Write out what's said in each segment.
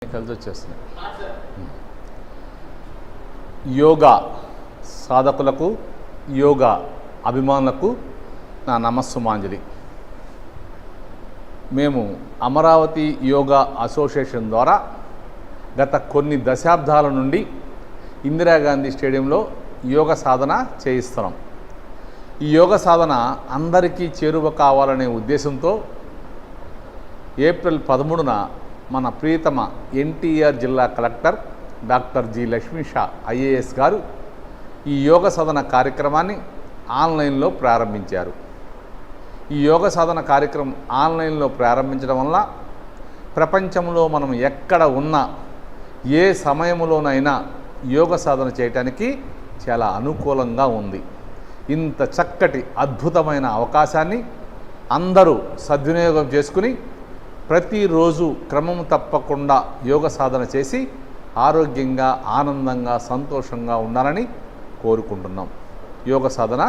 కలిసి వచ్చేస్తున్నాయి. యోగా సాధకులకు, యోగా అభిమానులకు నా నమస్సుమాంజలి. మేము అమరావతి యోగా అసోసియేషన్ ద్వారా గత కొన్ని దశాబ్దాల నుండి ఇందిరాగాంధీ స్టేడియంలో యోగ సాధన చేయిస్తున్నాం. ఈ యోగ సాధన అందరికీ చేరువ కావాలనే ఉద్దేశంతో ఏప్రిల్ 13న మన ప్రియతమ ఎన్టీఆర్ జిల్లా collector doctor G Lakshmisha IAS గారు ఈ యోగ సాధన కార్యక్రమాన్ని ఆన్లైన్లో ప్రారంభించారు. ఈ యోగ సాధన కార్యక్రమం ఆన్లైన్లో ప్రారంభించడం వల్ల ప్రపంచంలో మనం ఎక్కడ ఉన్నా ఏ సమయంలోనైనా యోగ సాధన చేయటానికి చాలా అనుకూలంగా ఉంది. ఇంత చక్కటి అద్భుతమైన అవకాశాన్ని అందరూ సద్వినియోగం చేసుకుని ప్రతిరోజు క్రమం తప్పకుండా యోగ సాధన చేసి ఆరోగ్యంగా, ఆనందంగా, సంతోషంగా ఉండాలని కోరుకుంటున్నాం. యోగ సాధన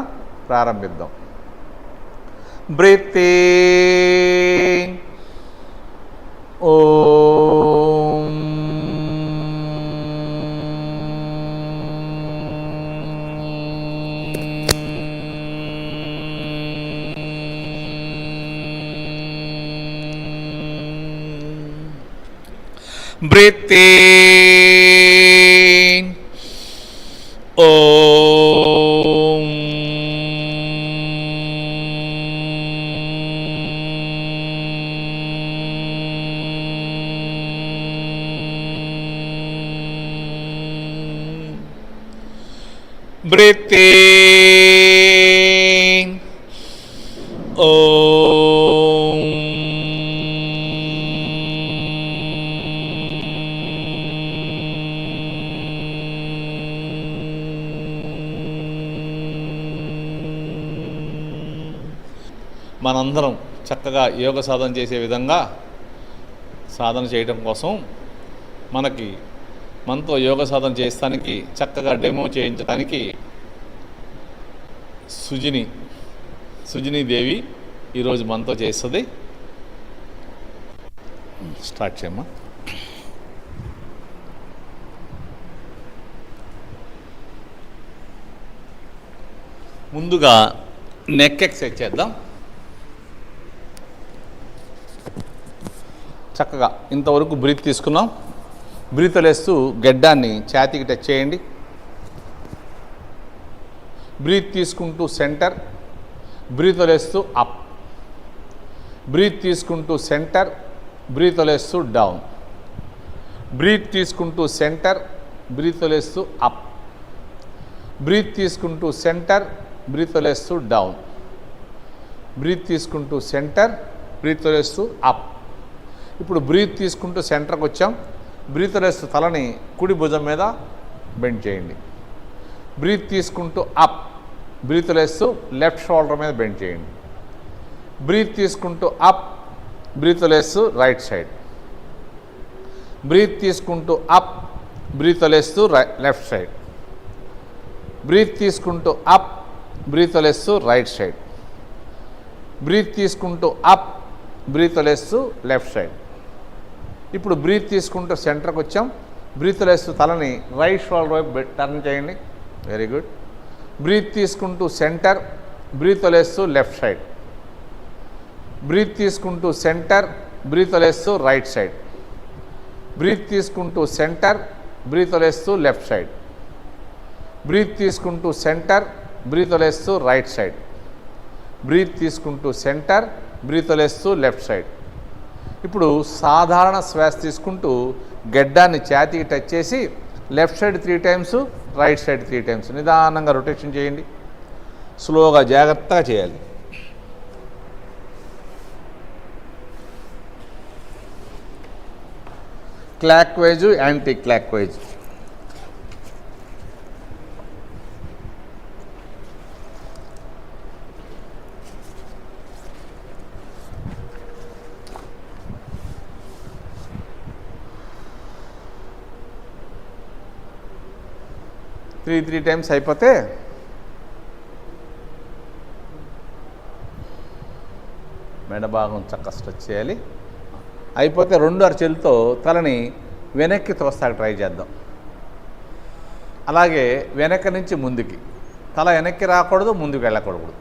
ప్రారంభిద్దాం. Breathe in, Om, breathe in, Om, breathe in, Om, మనందరం చక్కగా యోగ సాధన చేసే విధంగా సాధన చేయడం కోసం మనతో యోగ సాధన చేస్తానికి చక్కగా డెమో చేయించడానికి సుజిని దేవి ఈరోజు మనతో చేస్తుంది. స్టార్ట్ చేయమ్మా. ముందుగా నెక్ ఎక్సర్సైజ్ చేద్దాం. చక్కగా ఇంతవరకు బ్రీత్ తీసుకున్నాం. బ్రీత్ వదిలేస్తూ గెడ్డాన్ని ఛాతీకి టచ్ చేయండి. బ్రీత్ తీసుకుంటూ సెంటర్, బ్రీత్ వదిలేస్తూ అప్. బ్రీత్ తీసుకుంటూ సెంటర్, బ్రీత్ వదిలేస్తూ డౌన్. బ్రీత్ తీసుకుంటూ సెంటర్, బ్రీత్ వదిలేస్తూ అప్. బ్రీత్ తీసుకుంటూ సెంటర్, బ్రీత్ వదిలేస్తూ డౌన్. బ్రీత్ తీసుకుంటూ సెంటర్, బ్రీత్ వదిలేస్తూ అప్. ఇప్పుడు బ్రీత్ తీసుకుంటూ సెంటర్కి వచ్చాం. బ్రీత్ వదిలేస్తూ తలని కుడి భుజం మీద బెండ్ చేయండి. బ్రీత్ తీసుకుంటూ అప్, బ్రీత్ వదిలేస్తూ లెఫ్ట్ షోల్డర్ మీద బెండ్ చేయండి. బ్రీత్ తీసుకుంటూ అప్, బ్రీత్ వదిలేస్తూ రైట్ సైడ్. బ్రీత్ తీసుకుంటూ అప్, బ్రీత్ వదిలేస్తూ లెఫ్ట్ సైడ్. బ్రీత్ తీసుకుంటూ అప్, బ్రీత్ వదిలేస్తూ రైట్ సైడ్. బ్రీత్ తీసుకుంటూ అప్, బ్రీత్ వదిలేస్తూ లెఫ్ట్ సైడ్. ఇప్పుడు బ్రీత్ తీసుకుంటూ సెంటర్కి వచ్చాం. బ్రీత్ వదిలేస్తూ తలని రైట్ షోల్డర్ వైపు టర్న్ చేయండి. Very good. బ్రీత్ తీసుకుంటూ సెంటర్, బ్రీత్ వదిలేస్తూ లెఫ్ట్ సైడ్. బ్రీత్ తీసుకుంటూ సెంటర్, బ్రీత్ వదిలేస్తూ రైట్ సైడ్. బ్రీత్ తీసుకుంటూ సెంటర్, బ్రీత్ వదిలేస్తూ లెఫ్ట్ సైడ్. బ్రీత్ తీసుకుంటూ సెంటర్, బ్రీత్ వదిలేస్తూ రైట్ సైడ్. బ్రీత్ తీసుకుంటూ సెంటర్, బ్రీత్ వదిలేస్తూ లెఫ్ట్ సైడ్. ఇప్పుడు సాధారణ శ్వాస తీసుకుంటూ గెడ్డాన్ని ఛాతీకి టచ్ చేసి left side 3 times, right side 3 times నిదానంగా రొటేషన్ చేయండి. స్లోగా, జాగ్రత్తగా చేయాలి. Clock wise, anti clock wise. Three times అయిపోతే మెడ భాగం చక్కగా స్ట్రెచ్ చేయాలి. అయిపోతే 2 అరచేతులతో తలని వెనక్కి తోస్తాక ట్రై చేద్దాం. అలాగే వెనక్కి నుంచి ముందుకి, తల వెనక్కి రాకూడదు, ముందుకు వెళ్ళకూడదు.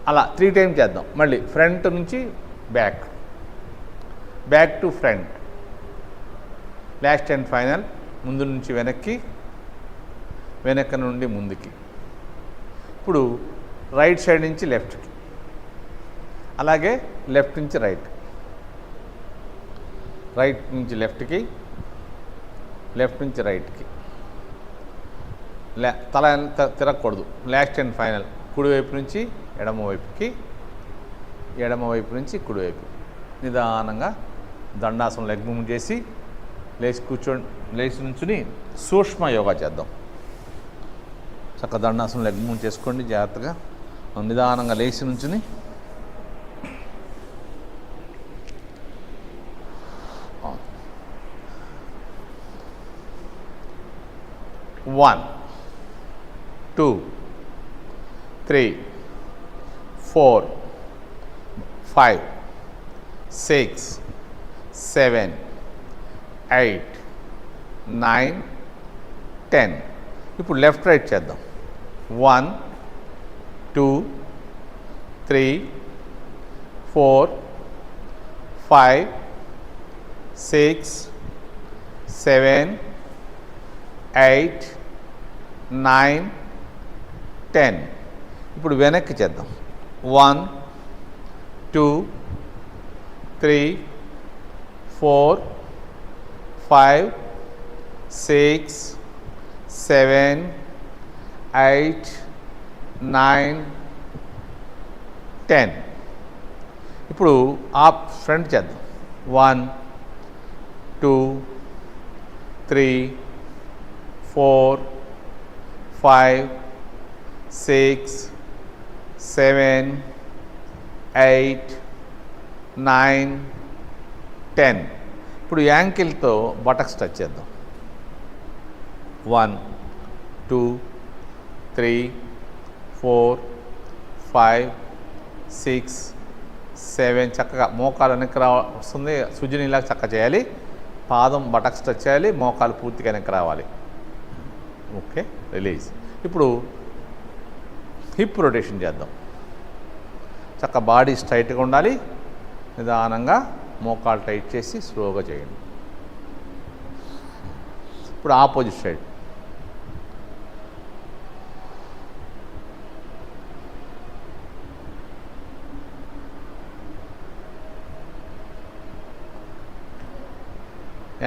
అలా 3 టైమ్స్ చేద్దాం. మళ్ళీ ఫ్రంట్ నుంచి back, back to front, last and final. ముందు నుంచి వెనక్కి, వెనక్కి నుండి ముందుకి. ఇప్పుడు రైట్ సైడ్ నుంచి లెఫ్ట్కి, అలాగే లెఫ్ట్ నుంచి రైట్, రైట్ నుంచి లెఫ్ట్కి, లెఫ్ట్ నుంచి రైట్కి. తల తిరగకూడదు. లాస్ట్ అండ్ ఫైనల్ కుడివైపు నుంచి ఎడమవైపుకి, ఎడమవైపు నుంచి కుడివైపు. నిదానంగా దండాసనం లెగ్ మూవ్ చేసి లేచి కూర్చోండి. లేచి నుంచుని సూక్ష్మ యోగా చేద్దాం. చక్కగా దండాసనం లెగ్ మూవ్ చేసుకోండి. జాగ్రత్తగా నిదానంగా లేచి నుంచుని One, 2, 3, 4, 5, 6, 7, 8, 9, 10. ఇప్పుడు లెఫ్ట్ రైట్ చేద్దాం. 1, 2, 3, 4, 5, 6, 7, 8, 9, 10. ఇప్పుడు వెనక్కి చేద్దాం. 1, 2, 3, 4, 5, 6, 7, 8, 9, 10. ఇప్పుడు ఫ్రంట్ చేద్దాం. 1, 2, 3, 4, 5, 6, 7, 8, 9, 10. ఇప్పుడు యాంకిల్తో బటక్స్ టచ్ చేద్దాం. 1, 2, 3, 4, 5, 6, 7. చక్కగా మోకాలు వెనక్కి వస్తుంది. సుజునిలా చక్కగా చేయాలి. పాదం బటక్స్ టచ్ చేయాలి. మోకాలు పూర్తిగా వెనక్కి రావాలి. Okay, release. ఇప్పుడు హిప్ రొటేషన్ చేద్దాం. చక్క బాడీ స్ట్రైట్గా ఉండాలి. నిదానంగా మోకాలు టైట్ చేసి స్లోగా చేయండి. ఇప్పుడు ఆపోజిట్ సైడ్.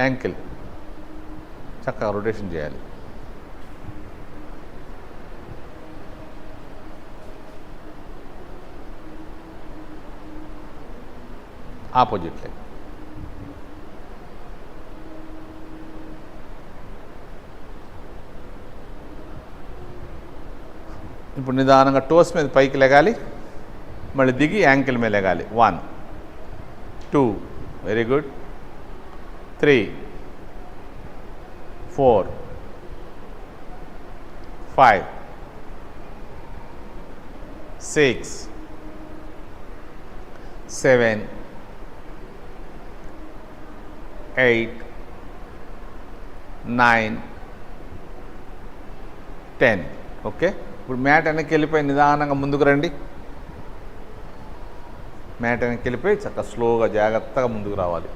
యాంకిల్ చక్కగా రొటేషన్ చేయాలి. Opposite leg. ఇప్పుడు నిదానంగా టోస్ మీద పైకి లెగాలి. మళ్ళీ దిగి యాంకిల్ మీద లెగాలి. 1, 2, వెరీ గుడ్. 3, 4, 5, 6, 7, 8, 9, 10. ఓకే, ఇప్పుడు మ్యాట్ వెనక్కి వెళ్ళిపోయి నిదానంగా ముందుకు రండి. మ్యాట్ వెనక్కి వెళ్ళిపోయి చక్కగా స్లోగా జాగ్రత్తగా ముందుకు రావాలి.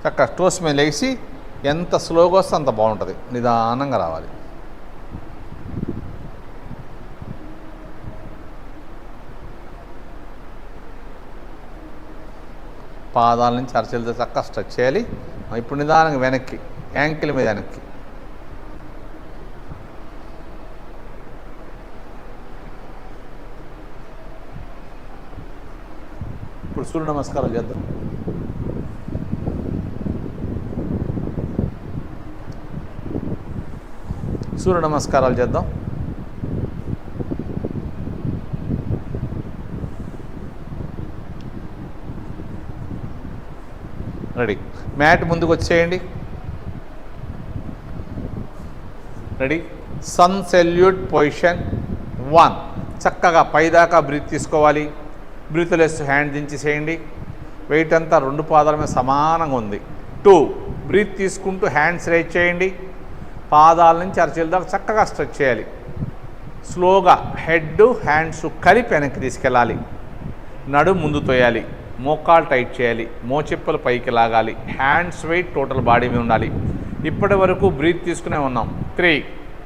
చక్కగా టోస్ మీద లేచి ఎంత స్లోగా వస్తే అంత బాగుంటుంది. నిదానంగా రావాలి. పాదాల నుంచి అరచేలతో చక్కగా స్ట్రెచ్ చేయాలి. ఇప్పుడు నిదానంగా వెనక్కి, యాంకిల్ మీద వెనక్కి. ఇప్పుడు సూర్య నమస్కారం చేద్దాం. సూర్య నమస్కారాలు చేద్దాం. రెడీ. మ్యాట్ ముందుకు వచ్చేయండి. రెడీ. Sun salute position 1. చక్కగా పైదాకా బ్రీత్ తీసుకోవాలి. బ్రీత్ వదిలేస్తూ హ్యాండ్ దించేసేయండి. వెయిట్ అంతా 2 పాదాల మీద సమానంగా ఉంది. 2. బ్రీత్ తీసుకుంటూ హ్యాండ్స్ రైజ్ చేయండి. పాదాల నుంచి అరచేతుల దాకా చక్కగా స్ట్రెచ్ చేయాలి. స్లోగా హెడ్ హ్యాండ్స్ కలిపి వెనక్కి తీసుకెళ్ళాలి. నడుము ముందు తోయాలి. మోకాలు టైట్ చేయాలి. మోచెప్పులు పైకి లాగాలి. హ్యాండ్స్ వెయిట్ టోటల్ బాడీ మీద ఉండాలి. ఇప్పటి వరకు బ్రీత్ తీసుకునే ఉన్నాం. 3.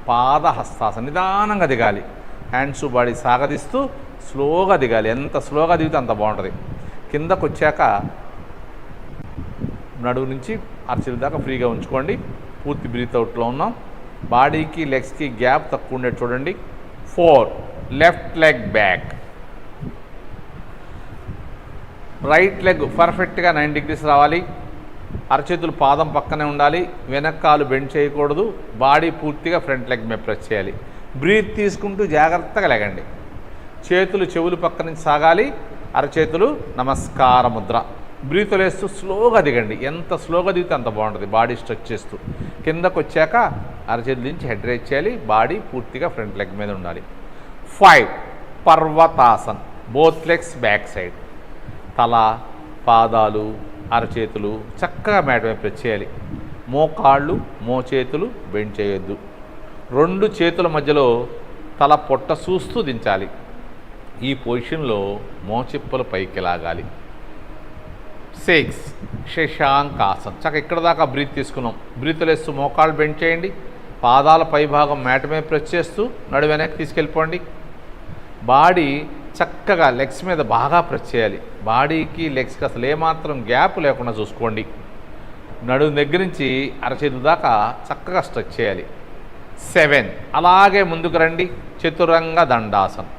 పాద హస్తాసన నిదానంగా దిగాలి. హ్యాండ్స్ బాడీ సాగదీస్తూ స్లోగా దిగాలి. ఎంత స్లోగా దిగితే అంత బాగుంటుంది. కిందకు వచ్చాక నడుము నుంచి అరచేతుల దాకా ఫ్రీగా ఉంచుకోండి. పూర్తి బ్రీత్ అవుట్లో ఉన్నాం. బాడీకి లెగ్స్కి గ్యాప్ తక్కువ ఉండేది చూడండి. 4. Left leg back. Right leg పర్ఫెక్ట్గా 9 degrees రావాలి. అరచేతులు పాదం పక్కనే ఉండాలి. వెనక్కాలు బెండ్ చేయకూడదు. బాడీ పూర్తిగా ఫ్రంట్ లెగ్ మీద ప్రెస్ చేయాలి. బ్రీత్ తీసుకుంటూ జాగ్రత్తగా లెగండి. చేతులు చెవులు పక్క నుంచి సాగాలి. అరచేతులు నమస్కార ముద్ర. బ్రీత్ వదిలేస్తూ స్లోగా దిగండి. ఎంత స్లోగా దిగితే అంత బాగుంటుంది. బాడీ స్ట్రెచ్ చేస్తూ కిందకు వచ్చాక అరచేతుల నుంచి హెడ్ రైజ్ చేయాలి. బాడీ పూర్తిగా ఫ్రంట్ లెగ్ మీద ఉండాలి. 5. Parvatasan. Both legs back side. తల, పాదాలు, అరచేతులు చక్కగా మ్యాట్ మీద ప్రెస్ చేయాలి. మోకాళ్ళు, మోచేతులు బెండ్ చేయొద్దు. 2 చేతుల మధ్యలో తల పొట్ట చూస్తూ దించాలి. ఈ పొజిషన్లో మోచెప్పులు పైకి లాగాలి. 6. శశాంకాసన్. చక్క ఇక్కడ దాకా బ్రీత్ తీసుకున్నాం. బ్రీత్ వదిలేస్తూ మోకాళ్ళు బెండ్ చేయండి. పాదాల పై భాగం మ్యాట్ మీద ప్రెస్ చేస్తూ నడు వెనక్కి తీసుకెళ్ళిపోండి. బాడీ చక్కగా లెగ్స్ మీద బాగా ప్రెస్ చేయాలి. బాడీకి లెగ్స్కి అసలు ఏమాత్రం గ్యాప్ లేకుండా చూసుకోండి. నడుము దగ్గర నుంచి అరచేతుల దాకా చక్కగా స్ట్రెచ్ చేయాలి. 7. అలాగే ముందుకు రండి. చతురంగ దండాసన్.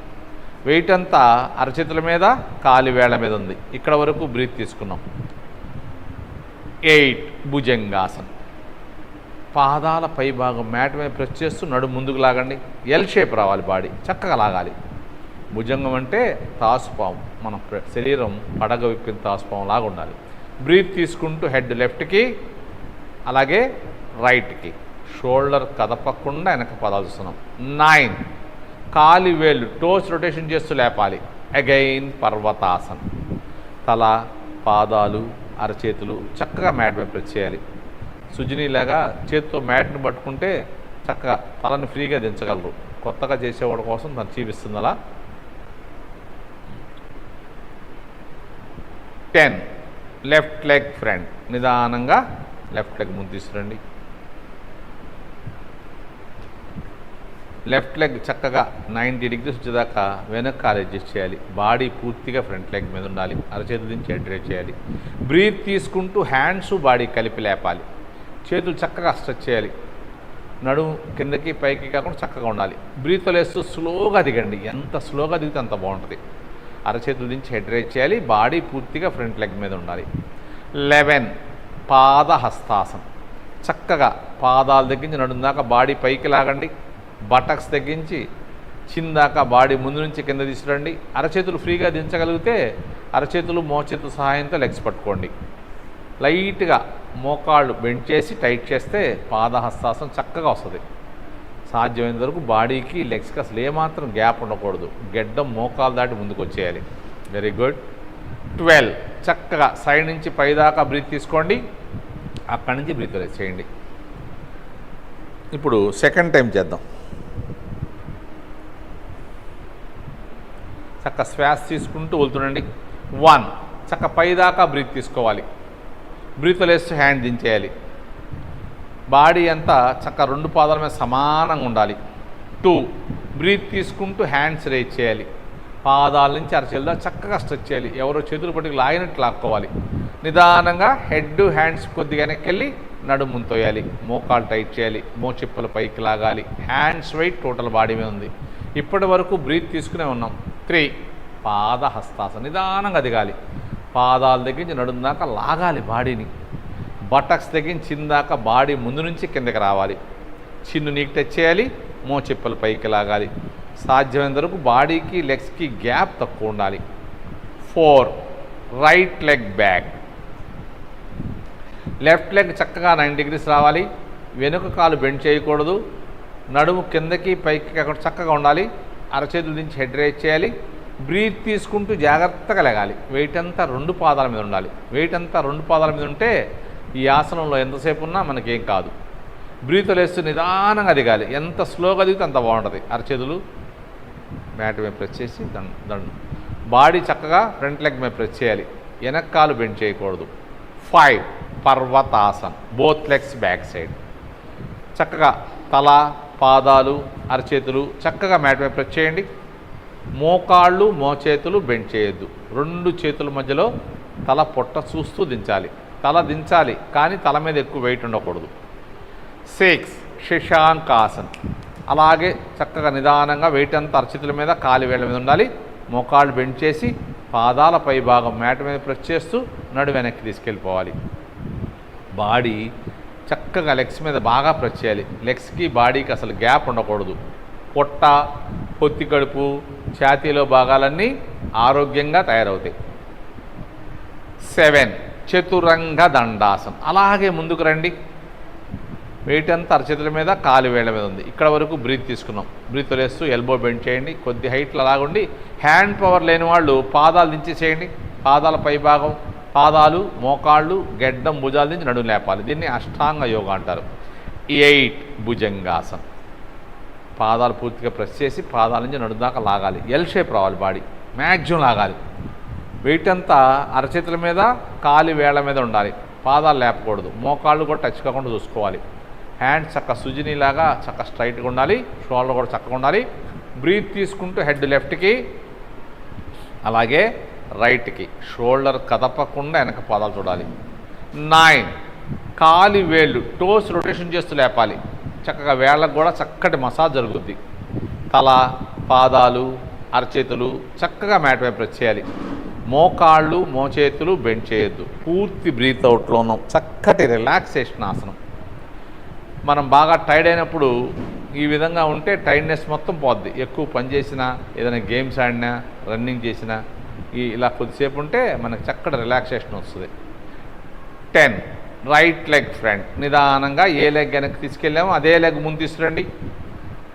వెయిట్ అంతా అరచేతుల మీద, కాలి వేళ్ల మీద ఉంది. ఇక్కడ వరకు బ్రీత్ తీసుకున్నాం. 8. భుజంగాసన్. పాదాల పై భాగం మ్యాట్ మీద ప్రెస్ చేస్తూ నడుము ముందుకు లాగండి. ఎల్ షేప్ రావాలి. బాడీ చక్కగా లాగాలి. భుజంగం అంటే తాసుపాము. మన శరీరం పడగ విప్పిన తాసుపాము లాగా ఉండాలి. బ్రీత్ తీసుకుంటూ హెడ్ లెఫ్ట్కి అలాగే రైట్కి. షోల్డర్ కదపకుండా వెనక పదాలు చూస్తున్నాం. 9. కాలి వేళ్ళు టోస్ రొటేషన్ చేస్తూ లేపాలి. అగైన్ పర్వతాసన్. తల, పాదాలు, అరచేతులు చక్కగా మ్యాట్ మీద ప్రెస్ చేయాలి. సుజినీలాగా చేతితో మ్యాట్ని పట్టుకుంటే చక్కగా తలని ఫ్రీగా దించగలరు. కొత్తగా చేసేవాడి కోసం తను చూపిస్తుంది అలా. 10. Left leg front. నిదానంగా లెఫ్ట్ లెగ్ ముందు తీసుకురండి. లెఫ్ట్ లెగ్ చక్కగా 90 degrees వచ్చేదాకా వెనక్కి కాలు అడ్జస్ట్ చేయాలి. బాడీ పూర్తిగా ఫ్రంట్ లెగ్ మీద ఉండాలి. అరచేతుల నుంచి హెడ్ రైజ్ చేయాలి. బ్రీత్ తీసుకుంటూ హ్యాండ్స్ బాడీ కలిపి లేపాలి. చేతులు చక్కగా స్ట్రెచ్ చేయాలి. నడుము కిందకి పైకి కాకుండా చక్కగా ఉండాలి. బ్రీత్ వదిలేస్తూ స్లోగా దిగండి. ఎంత స్లోగా దిగితే అంత బాగుంటుంది. అరచేతుల నుంచి హెడ్ రైజ్ చేయాలి. బాడీ పూర్తిగా ఫ్రంట్ లెగ్ మీద ఉండాలి. 11. పాద హస్తాసన్. చక్కగా పాదాల దగ్గర నుంచి నడుము దాకా బాడీ పైకి లాగండి. బటక్స్ తగ్గించి చిందాక బాడీ ముందు నుంచి కింద తీసుకురండి. అరచేతులు ఫ్రీగా దించగలిగితే అరచేతులు మోచేతుల సహాయంతో లెగ్స్ పట్టుకోండి. లైట్గా మోకాళ్ళు బెండ్ చేసి టైట్ చేస్తే పాదహస్తాసనం చక్కగా వస్తుంది. సాధ్యమైనంత వరకు బాడీకి లెగ్స్కి అసలు ఏమాత్రం గ్యాప్ ఉండకూడదు. గెడ్డం మోకాలు దాటి ముందుకు వచ్చేయాలి. Very good. 12. చక్కగా సైడ్ నుంచి పైదాకా బ్రీత్ తీసుకోండి. అక్కడి నుంచి బ్రీత్ రిలీజ్ చేయండి. ఇప్పుడు సెకండ్ టైం చేద్దాం. చక్క శ్వాస తీసుకుంటూ వెళ్తుండండి. 1. చక్క పైదాకా బ్రీత్ తీసుకోవాలి. బ్రీత్ వదిలేస్తూ హ్యాండ్ దించేయాలి. బాడీ అంతా చక్క 2 పాదాల మీద సమానంగా ఉండాలి. 2. బ్రీత్ తీసుకుంటూ హ్యాండ్స్ రేజ్ చేయాలి. పాదాల నుంచి అరచేతుల చక్కగా స్ట్రెచ్ చేయాలి. ఎవరో చేతులు పట్టుకు లాగినట్టు లాక్కోవాలి. నిదానంగా హెడ్ హ్యాండ్స్ కొద్దిగా వెనక్కి వెళ్ళి నడుము ముందు తోయాలి. మోకాలు టైట్ చేయాలి. మోచెప్పుల పైకి లాగాలి. హ్యాండ్స్ వెయిట్ టోటల్ బాడీ మీద ఉంది. ఇప్పటి వరకు బ్రీత్ తీసుకునే ఉన్నాం. 3. పాద హస్తాసనం. నిదానంగా దిగాలి. పాదాల దగ్గర నుంచి నడుము దాకా లాగాలి బాడీని. బటక్స్ దగ్గర చిందాక బాడీ ముందు నుంచి కిందకి రావాలి. చిన్ను నీకు టచ్ చేయాలి. మోచెప్పుల పైకి లాగాలి. సాధ్యమైనంత వరకు బాడీకి లెగ్స్కి గ్యాప్ తక్కువ ఉండాలి. 4. Right leg back. Left leg చక్కగా 90 degrees రావాలి. వెనుక కాలు బెండ్ చేయకూడదు. నడుము కిందకి పైకి కాకుండా చక్కగా ఉండాలి. అరచేతులు దించి హెడ్ రేజ్ చేయాలి. బ్రీత్ తీసుకుంటూ జాగ్రత్తగా లెగాలి. వెయిట్ అంతా 2 పాదాల మీద ఉండాలి. వెయిట్ అంతా 2 పాదాల మీద ఉంటే ఈ ఆసనంలో ఎంతసేపు ఉన్నా మనకేం కాదు. బ్రీత్ లేస్తూ నిదానంగా దిగాలి. ఎంత స్లోగా దిగితే అంత బాగుంటుంది. అరచేతులు మ్యాట్ మీద ప్రెస్ చేసి దండు. బాడీ చక్కగా ఫ్రంట్ లెగ్ మీద ప్రెస్ చేయాలి. వెనక్కాలు బెండ్ చేయకూడదు. 5 Parvatasan, both legs back side. చక్కగా తల, పాదాలు, అరచేతులు చక్కగా మ్యాట్ మీద ప్రెస్ చేయండి. మోకాళ్ళు, మోచేతులు బెండ్ చేయొద్దు. 2 చేతుల మధ్యలో తల పొట్ట చూస్తూ దించాలి. తల దించాలి కానీ తల మీద ఎక్కువ వెయిట్ ఉండకూడదు. 6 శశాంకాసన్. అలాగే చక్కగా నిదానంగా వెయిట్ అంతా అరచేతుల మీద, కాలి వేళ్ళ మీద ఉండాలి. మోకాళ్ళు బెండ్ చేసి పాదాల పై భాగం మ్యాట్ మీద ప్రెస్ చేస్తూ నడు వెనక్కి తీసుకెళ్ళిపోవాలి. బాడీ చక్కగా లెగ్స్ మీద బాగా ప్రెస్ చేయాలి. లెగ్స్కి బాడీకి అసలు గ్యాప్ ఉండకూడదు. పొట్ట, పొత్తి కడుపు, ఛాతీలో భాగాలన్నీ ఆరోగ్యంగా తయారవుతాయి. 7 చతురంగ దండాసనం. అలాగే ముందుకు రండి. వెయిట్ అంతా అరచేతుల మీద, కాలి వేళ్ళ మీద ఉంది. ఇక్కడ వరకు బ్రీత్ తీసుకున్నాం. బ్రీత్ వదిలేస్తూ ఎల్బో బెండ్ చేయండి. కొద్ది హైట్లో అలాగుండి హ్యాండ్ పవర్ లేని వాళ్ళు పాదాలు దించేసేయండి. పాదాల పై భాగం, పాదాలు, మోకాళ్ళు, గెడ్డం, భుజాలు దించి నడుము లేపాలి. దీన్ని అష్టాంగ యోగా అంటారు. 8 భుజంగాసనం. పాదాలు పూర్తిగా ప్రెస్ చేసి పాదాల నుంచి నడుము దాకా లాగాలి. ఎల్ షేప్ రావాలి. బాడీ మ్యాక్సిమం లాగాలి. వెయిట్ అంతా అరచేతుల మీద, కాలి వేళ్ల మీద ఉండాలి. పాదాలు లేపకూడదు. మోకాళ్ళు కూడా టచ్ కాకుండా చూసుకోవాలి. హ్యాండ్స్ చక్క సుజినీలాగా చక్క స్ట్రైట్గా ఉండాలి. షోల్డర్ కూడా చక్కగా ఉండాలి. బ్రీత్ తీసుకుంటూ హెడ్ లెఫ్ట్కి, అలాగే రైట్కి. షోల్డర్ కదపకుండా వెనక పాదాలు చూడాలి. 9 కాలి వేళ్ళు, టోస్ రొటేషన్ చేస్తూ లేపాలి. చక్కగా వేళ్ళకు కూడా చక్కటి మసాజ్ జరుగుద్ది. తల, పాదాలు, అరచేతులు చక్కగా మ్యాట్ మీద ప్రెస్ చేయాలి. మోకాళ్ళు, మోచేతులు బెండ్ చేయొద్దు. పూర్తి బ్రీత్ అవుట్లో ఉన్నాం. చక్కటి రిలాక్సేషన్ ఆసనం. మనం బాగా టైర్డ్ అయినప్పుడు ఈ విధంగా ఉంటే టైర్డ్నెస్ మొత్తం పోద్ది. ఎక్కువ పని చేసినా, ఏదైనా గేమ్స్ ఆడినా, రన్నింగ్ చేసినా ఇలా కొద్దిసేపు ఉంటే మనకు చక్కటి రిలాక్సేషన్ వస్తుంది. 10 రైట్ లెగ్ ఫ్రంట్. నిదానంగా ఏ లెగ్ వెనక్కి తీసుకెళ్ళామో అదే లెగ్ ముందు తీసుకురండి.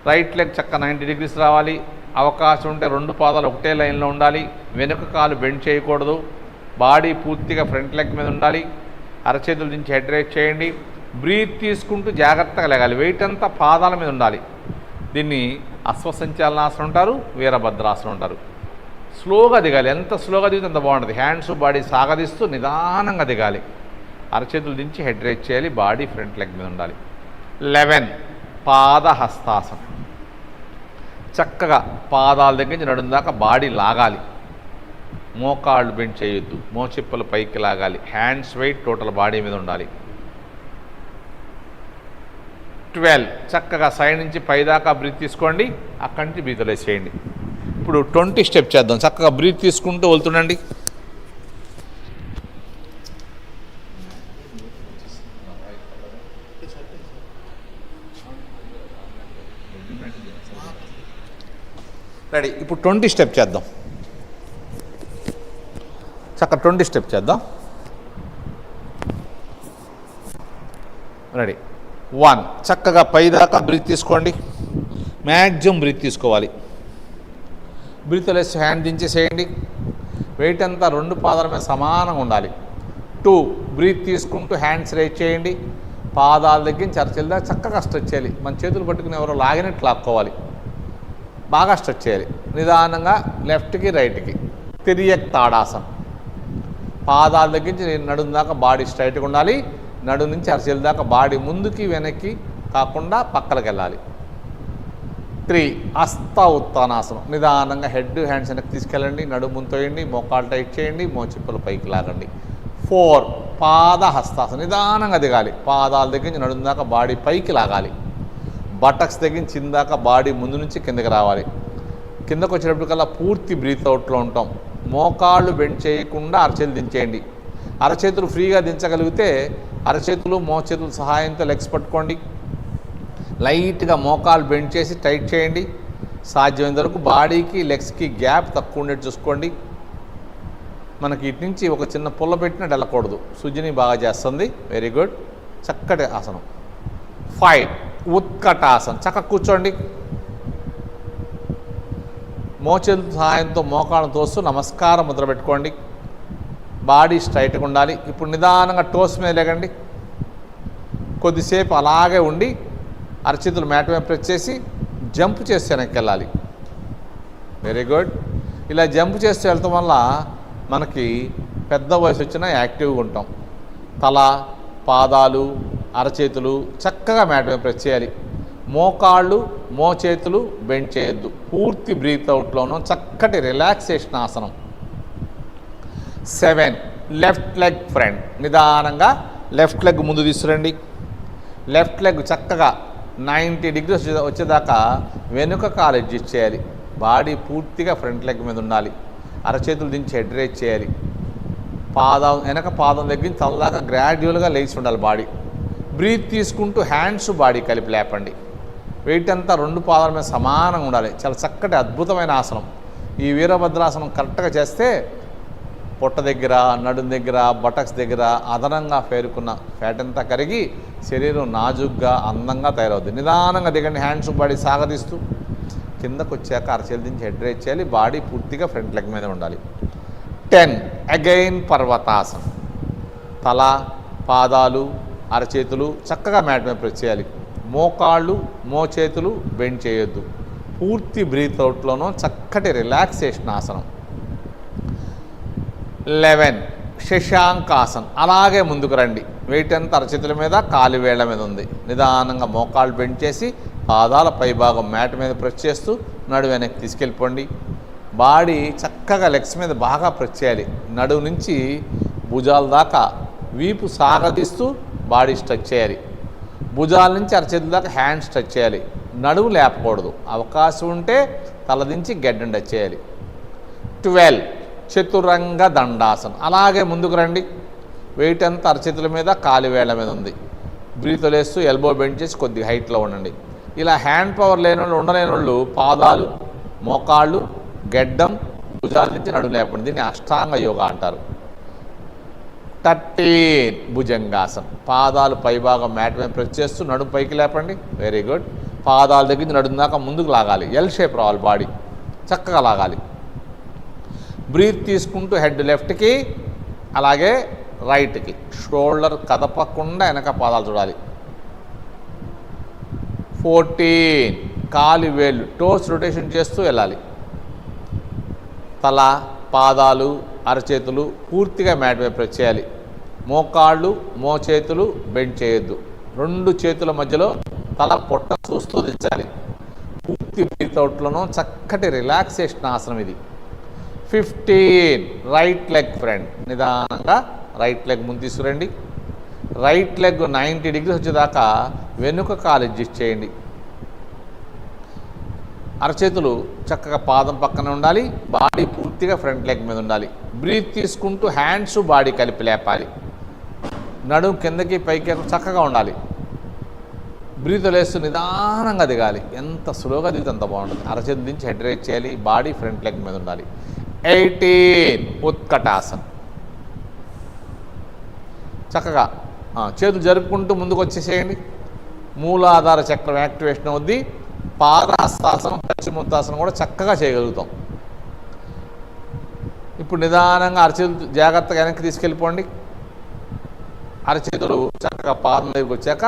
రైట్ లెగ్ చక్క 90 డిగ్రీస్ రావాలి. అవకాశం ఉంటే 2 పాదాలు ఒకటే లైన్లో ఉండాలి. వెనుక కాలు బెండ్ చేయకూడదు. బాడీ పూర్తిగా ఫ్రంట్ లెగ్ మీద ఉండాలి. అరచేతుల నుంచి హెడ్ రేజ్ చేయండి. బ్రీత్ తీసుకుంటూ జాగ్రత్తగా లెగాలి. వెయిట్ అంతా పాదాల మీద ఉండాలి. దీన్ని అశ్వసంచాలనాసనం అంటారు, వీరభద్రాసనం అంటారు. స్లోగా దిగాలి. ఎంత స్లోగా దిగితే అంత బాగుంటుంది. హ్యాండ్స్, బాడీ సాగదీస్తూ నిదానంగా దిగాలి. అరచేతులు దించి హెడ్ రేజ్ చేయాలి. బాడీ ఫ్రంట్ లెగ్ మీద ఉండాలి. 11 పాదహస్తాసనం. చక్కగా పాదాల దగ్గర నుంచి నడుము దాకా బాడీ లాగాలి. మోకాళ్ళు బెండ్ చేయొద్దు. మోచిప్పలు పైకి లాగాలి. హ్యాండ్స్ వెయిట్ టోటల్ బాడీ మీద ఉండాలి. 12 చక్కగా సైడ్ నుంచి పైదాకా బ్రీత్ తీసుకోండి. అక్కడి నుంచి బ్రీత్ వదిలేసేయండి. ఇప్పుడు 20 స్టెప్ చేద్దాం. చక్కగా బ్రీత్ తీసుకుంటూ వెళ్తుండండి. రెడీ. ఇప్పుడు 20 స్టెప్ చేద్దాం. చక్కగా 20 స్టెప్ చేద్దాం. రెడీ. 1 చక్కగా పైదాకా బ్రీత్ తీసుకోండి. మ్యాక్సిమం బ్రీత్ తీసుకోవాలి. బ్రీత్ వదిలేసి హ్యాండ్ దించేసేయండి. వెయిట్ అంతా 2 పాదాల మీద సమానంగా ఉండాలి. 2 బ్రీత్ తీసుకుంటూ హ్యాండ్స్ రేజ్ చేయండి. పాదాల దగ్గర నుంచి అరచేతుల దాకా చక్కగా స్ట్రెచ్ చేయాలి. మన చేతులు పట్టుకుని ఎవరో లాగినట్టు లాక్కోవాలి. బాగా స్ట్రెచ్ చేయాలి. నిదానంగా లెఫ్ట్కి, రైట్కి. తిరియక్ తాడాసనం. పాదాల దగ్గర నుంచి నడుము దాకా బాడీ స్ట్రైట్గా ఉండాలి. నడుము నుంచి అరచేతుల దాకా బాడీ ముందుకి వెనక్కి కాకుండా పక్కలకు వెళ్ళాలి. 3 హస్త ఉత్తానాసనం. నిదానంగా హెడ్, హ్యాండ్స్ వెనక్కి తీసుకెళ్ళండి. నడుము ముంతోయండి. మోకాలు టైట్ చేయండి. మోచిప్పలు పైకి లాగండి. 4 పాద హస్తాసనం. నిదానంగా దిగాలి. పాదాల దగ్గర నుంచి నడుము దాకా బాడీ పైకి లాగాలి. బటక్స్ దగ్గర నుంచి కిందాక బాడీ ముందు నుంచి కిందకి రావాలి. కిందకు వచ్చేటప్పటికల్లా పూర్తి బ్రీత్ అవుట్లో ఉంటాం. మోకాళ్ళు బెండ్ చేయకుండా అరచేతులు దించేయండి. అరచేతులు ఫ్రీగా దించగలిగితే అరచేతులు, మోచేతులు సహాయంతో లెగ్స్ పట్టుకోండి. లైట్గా మోకాలు బెండ్ చేసి టైట్ చేయండి. సాధ్యమైనంత వరకు బాడీకి, లెగ్స్కి గ్యాప్ తక్కువ ఉండేట్టు చూసుకోండి. మనకి ఇటు నుంచి ఒక చిన్న పుల్ల పెట్టినట్టు వెళ్ళకూడదు. సుజిని బాగా చేస్తుంది. Very good. చక్కటి ఆసనం. 5 ఉత్కటాసనం. చక్కగా కూర్చోండి. మోచేతుల సహాయంతో మోకాళ్ళను తోస్తూ నమస్కారం ముద్ర పెట్టుకోండి. బాడీ స్ట్రైట్గా ఉండాలి. ఇప్పుడు నిదానంగా టోస్ మీద లేకండి. కొద్దిసేపు అలాగే ఉండి అరచేతులు మ్యాట్ మీద ప్రెస్ చేసి జంప్ చేసి వెనక్కి వెళ్ళాలి. Very good. ఇలా జంప్ చేస్తూ వెళ్తాం వల్ల మనకి పెద్ద వయసు వచ్చినా యాక్టివ్గా ఉంటాం. తల, పాదాలు, అరచేతులు చక్కగా మ్యాట్ మీద ప్రెస్ చేయాలి. మోకాళ్ళు, మోచేతులు బెండ్ చేయొద్దు. పూర్తి బ్రీత్ అవుట్లోనూ చక్కటి రిలాక్సేషన్ ఆసనం. 7 లెఫ్ట్ లెగ్ ఫ్రంట్. నిదానంగా లెఫ్ట్ లెగ్ ముందు తీసుకురండి. లెఫ్ట్ లెగ్ చక్కగా 90 డిగ్రీస్ వచ్చేదాకా వెనుక కాలు అడ్జస్ట్ చేయాలి. బాడీ పూర్తిగా ఫ్రంట్ లెగ్ మీద ఉండాలి. అరచేతులు దించి హెడ్ రేజ్ చేయాలి. పాదం వెనక పాదం దగ్గర నుంచి తలదాకా గ్రాడ్యువల్గా లేచి ఉండాలి బాడీ. బ్రీత్ తీసుకుంటూ హ్యాండ్స్ బాడీ కలిపి లేపండి. వెయిట్ అంతా 2 పాదాల మీద సమానంగా ఉండాలి. చాలా చక్కటి అద్భుతమైన ఆసనం. ఈ వీరభద్రాసనం కరెక్ట్గా చేస్తే పొట్ట దగ్గర, నడుం దగ్గర, బటక్స్ దగ్గర అదనంగా పేరుకున్న ఫ్యాట్ అంతా కరిగి శరీరం నాజుగ్గా అందంగా తయారవుతుంది. నిదానంగా దిగండి. హ్యాండ్స్ బాడీ సాగదీస్తూ కిందకు వచ్చాక అరచేతుల నుంచి హెడ్ రేజ్ చేయాలి. బాడీ పూర్తిగా ఫ్రంట్ లెగ్ మీద ఉండాలి. 10 అగైన్ పర్వతాసనం. తల, పాదాలు, అరచేతులు చక్కగా మ్యాట్ మీద ప్రెస్ చేయాలి. మోకాళ్ళు, మోచేతులు బెండ్ చేయొద్దు. పూర్తి బ్రీత్ అవుట్లోనూ చక్కటి రిలాక్సేషన్ ఆసనం. 11 శశాంకాసనం. అలాగే ముందుకు రండి. వెయిట్ అంతా అరచేతుల మీద, కాలి వేళ్ల మీద ఉంది. నిదానంగా మోకాళ్ళు బెండ్ చేసి పాదాల పైభాగం మ్యాట్ మీద ప్రెస్ చేస్తూ నడు వెనక్కి తీసుకెళ్ళిపోండి. బాడీ చక్కగా లెగ్స్ మీద బాగా ప్రెస్ చేయాలి. నడువు నుంచి భుజాల దాకా వీపు సాగదీస్తూ బాడీ స్ట్రెచ్ చేయాలి. భుజాల నుంచి అరచేతుల దాకా హ్యాండ్ స్ట్రెచ్ చేయాలి. నడుము లేపకూడదు. అవకాశం ఉంటే తలదించి గెడ్డం టచ్ చేయాలి. 12 చతురంగ దండాసనం. అలాగే ముందుకు రండి. వెయిట్ అంతా అరచేతుల మీద, కాలి వేళ్ల మీద ఉంది. బ్రీత్ వదిలేస్తూ ఎల్బో బెండ్ చేసి కొద్దిగా హైట్లో ఉండండి. ఇలా హ్యాండ్ పవర్ లేని వాళ్ళు, ఉండలేని వాళ్ళు పాదాలు, మోకాళ్ళు, గెడ్డం, భుజాల నుంచి నడుము లేపండి. దీన్ని అష్టాంగ యోగా అంటారు. 13 భుజంగాసనం. పాదాలు పైభాగం మ్యాట్ మీద ప్రెస్ చేస్తూ నడుము పైకి లేపండి. Very good. పాదాల దగ్గర నుంచి నడుము దాకా ముందుకు లాగాలి. ఎల్ షేప్ రావాలి. బాడీ చక్కగా లాగాలి. బ్రీత్ తీసుకుంటూ హెడ్ లెఫ్ట్కి, అలాగే రైట్కి. షోల్డర్ కదపకుండా వెనక పాదాలు చూడాలి. 14 కాలి వేళ్ళు టోస్ రొటేషన్ చేస్తూ వెళ్ళాలి. తల, పాదాలు, అరచేతులు పూర్తిగా మ్యాట్ మీద ప్రెస్ చేయాలి. మోకాళ్ళు, మోచేతులు బెండ్ చేయొద్దు. 2 చేతుల మధ్యలో తల పొట్ట చూస్తూ దించాలి. పూర్తి బ్రీత్ అవుట్లోనూ చక్కటి రిలాక్సేషన్ ఆసనం ఇది. 15 రైట్ లెగ్ ఫ్రంట్. నిదానంగా రైట్ లెగ్ ముందు తీసుకురండి. రైట్ లెగ్ 90 డిగ్రీస్ వచ్చేదాకా వెనుక కాలు అడ్జస్ట్ చేయండి. అరచేతులు చక్కగా పాదం పక్కన ఉండాలి. బాడీ పూర్తిగా ఫ్రంట్ లెగ్ మీద ఉండాలి. బ్రీత్ తీసుకుంటూ హ్యాండ్స్ బాడీ కలిపి లేపాలి. నడుము కిందకి పైకి చక్కగా ఉండాలి. బ్రీత్ వదిలేస్తూ నిదానంగా దిగాలి. ఎంత స్లోగా దిగితే అంత బాగుంటుంది. అరచేతుల నుంచి హెడ్ రేజ్ చేయాలి. బాడీ ఫ్రంట్ లెగ్ మీద ఉండాలి. 18 ఉత్కటాసనం. చక్కగా చేతులు జరుపుకుంటూ ముందుకు వచ్చేసేయండి. మూలాధార చక్రం యాక్టివేషన్ అవుద్ది. పాదహస్తాసనం, పశ్చిమోత్తాసనం కూడా చక్కగా చేయగలుగుతాం. ఇప్పుడు నిదానంగా అరచేతులు జాగ్రత్తగా వెనక్కి తీసుకెళ్ళిపోండి. అరచేతులు చక్కగా పాదం దగ్గరికి వచ్చాక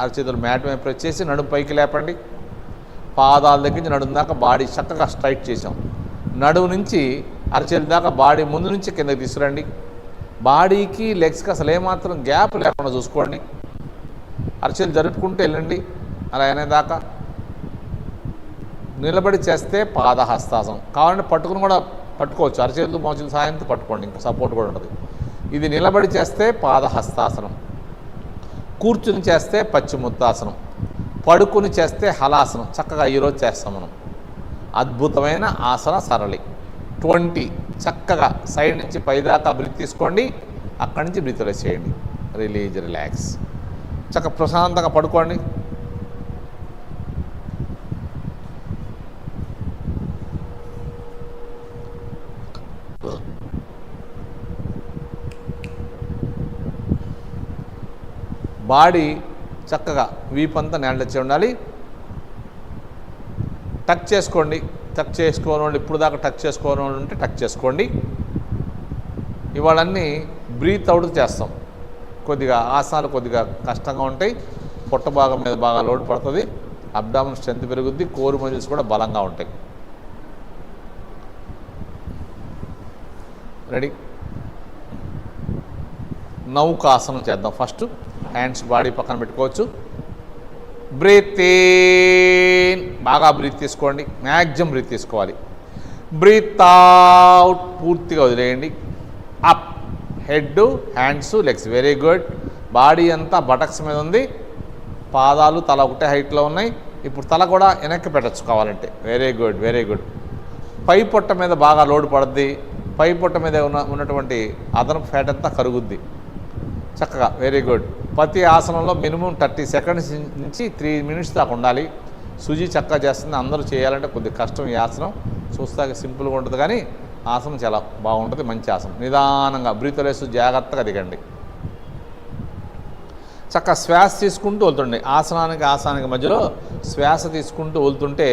అరచేతులు మ్యాట్ మీద ప్రెస్ చేసి నడుము పైకి లేపండి. పాదాల దగ్గర నుంచి నడుము దాకా బాడీ చక్కగా స్ట్రైట్ చేసాం. నడుము నుంచి అరచేతుల దాకా బాడీ ముందు నుంచి కిందకి తీసుకురండి. బాడీకి లెగ్స్కి అసలు ఏమాత్రం గ్యాప్ లేకుండా చూసుకోండి. అరచేతులు జరుపుకుంటూ వెళ్ళండి. అలా అనేదాకా నిలబడి చేస్తే పాదహస్తాసనం. కావాలంటే పట్టుకుని కూడా పట్టుకోవచ్చు. అరచేతులు మోచేతుల సాయంతో పట్టుకోండి. ఇంకా సపోర్ట్ కూడా ఉంటుంది. ఇది నిలబడి చేస్తే పాదహస్తాసనం. కూర్చుని చేస్తే పశ్చిమోత్తాసనం. పడుకుని చేస్తే హలాసనం. చక్కగా ఈరోజు చేస్తాం మనం. అద్భుతమైన ఆసన సరళి. 20 చక్కగా సైడ్ నుంచి పైదాకా బ్రీత్ తీసుకోండి. అక్కడి నుంచి బ్రీత్ రిలీజ్ చేయండి. Release, relax. చక్కగా ప్రశాంతంగా పడుకోండి. బాడీ చక్కగా వీపంతా నేల టచ్ ఉండాలి. టచ్ చేసుకోండి. టచ్ చేసుకోని వాళ్ళు ఇప్పుడు దాకా టచ్ చేసుకోని వాళ్ళు ఉంటే టచ్ చేసుకోండి. ఇవాళన్నీ బ్రీత్ అవుట్ చేస్తాం. కొద్దిగా ఆసనాలు కొద్దిగా కష్టంగా ఉంటాయి. పొట్ట భాగం మీద బాగా లోడ్ పడుతుంది. అబ్డామిన్ స్ట్రెంత్ పెరుగుద్ది. కోర్ మజిల్స్ కూడా బలంగా ఉంటాయి. రెడీ? నౌకాసనం చేద్దాం. ఫస్ట్ హ్యాండ్స్ బాడీ పక్కన పెట్టుకోవచ్చు. బ్రీత్ ఇన్, బాగా బ్రీత్ తీసుకోండి. మ్యాక్సిమం బ్రీత్ తీసుకోవాలి. బ్రీత్ అవుట్, పూర్తిగా వదిలేయండి. Up, head, hands, legs. Very good. Body అంతా బటక్స్ మీద ఉంది. పాదాలు తల ఒకటే హైట్లో ఉన్నాయి. ఇప్పుడు తల కూడా వెనక్కి పెట్టచ్చు కావాలంటే. Very good, very good. పై పొట్ట మీద బాగా లోడ్ పడుద్ది. పై పొట్ట మీద ఉన్నటువంటి అదనపు ఫ్యాట్ అంతా కరుగుద్ది చక్కగా. Very good. ప్రతి ఆసనంలో మినిమం 30 సెకండ్స్ నుంచి 3 మినిట్స్ దాకా ఉండాలి. సుజీ చక్కగా చేస్తుంది. అందరూ చేయాలంటే కొద్దిగా కష్టం ఈ ఆసనం. చూస్తాక సింపుల్గా ఉంటుంది కానీ ఆసనం చాలా బాగుంటుంది. మంచి ఆసనం. నిదానంగా బ్రీత్ వేస్తూ జాగ్రత్తగా దిగండి. చక్కగా శ్వాస తీసుకుంటూ వెళ్తుండే. ఆసనానికి మధ్యలో శ్వాస తీసుకుంటూ వెళ్తుంటే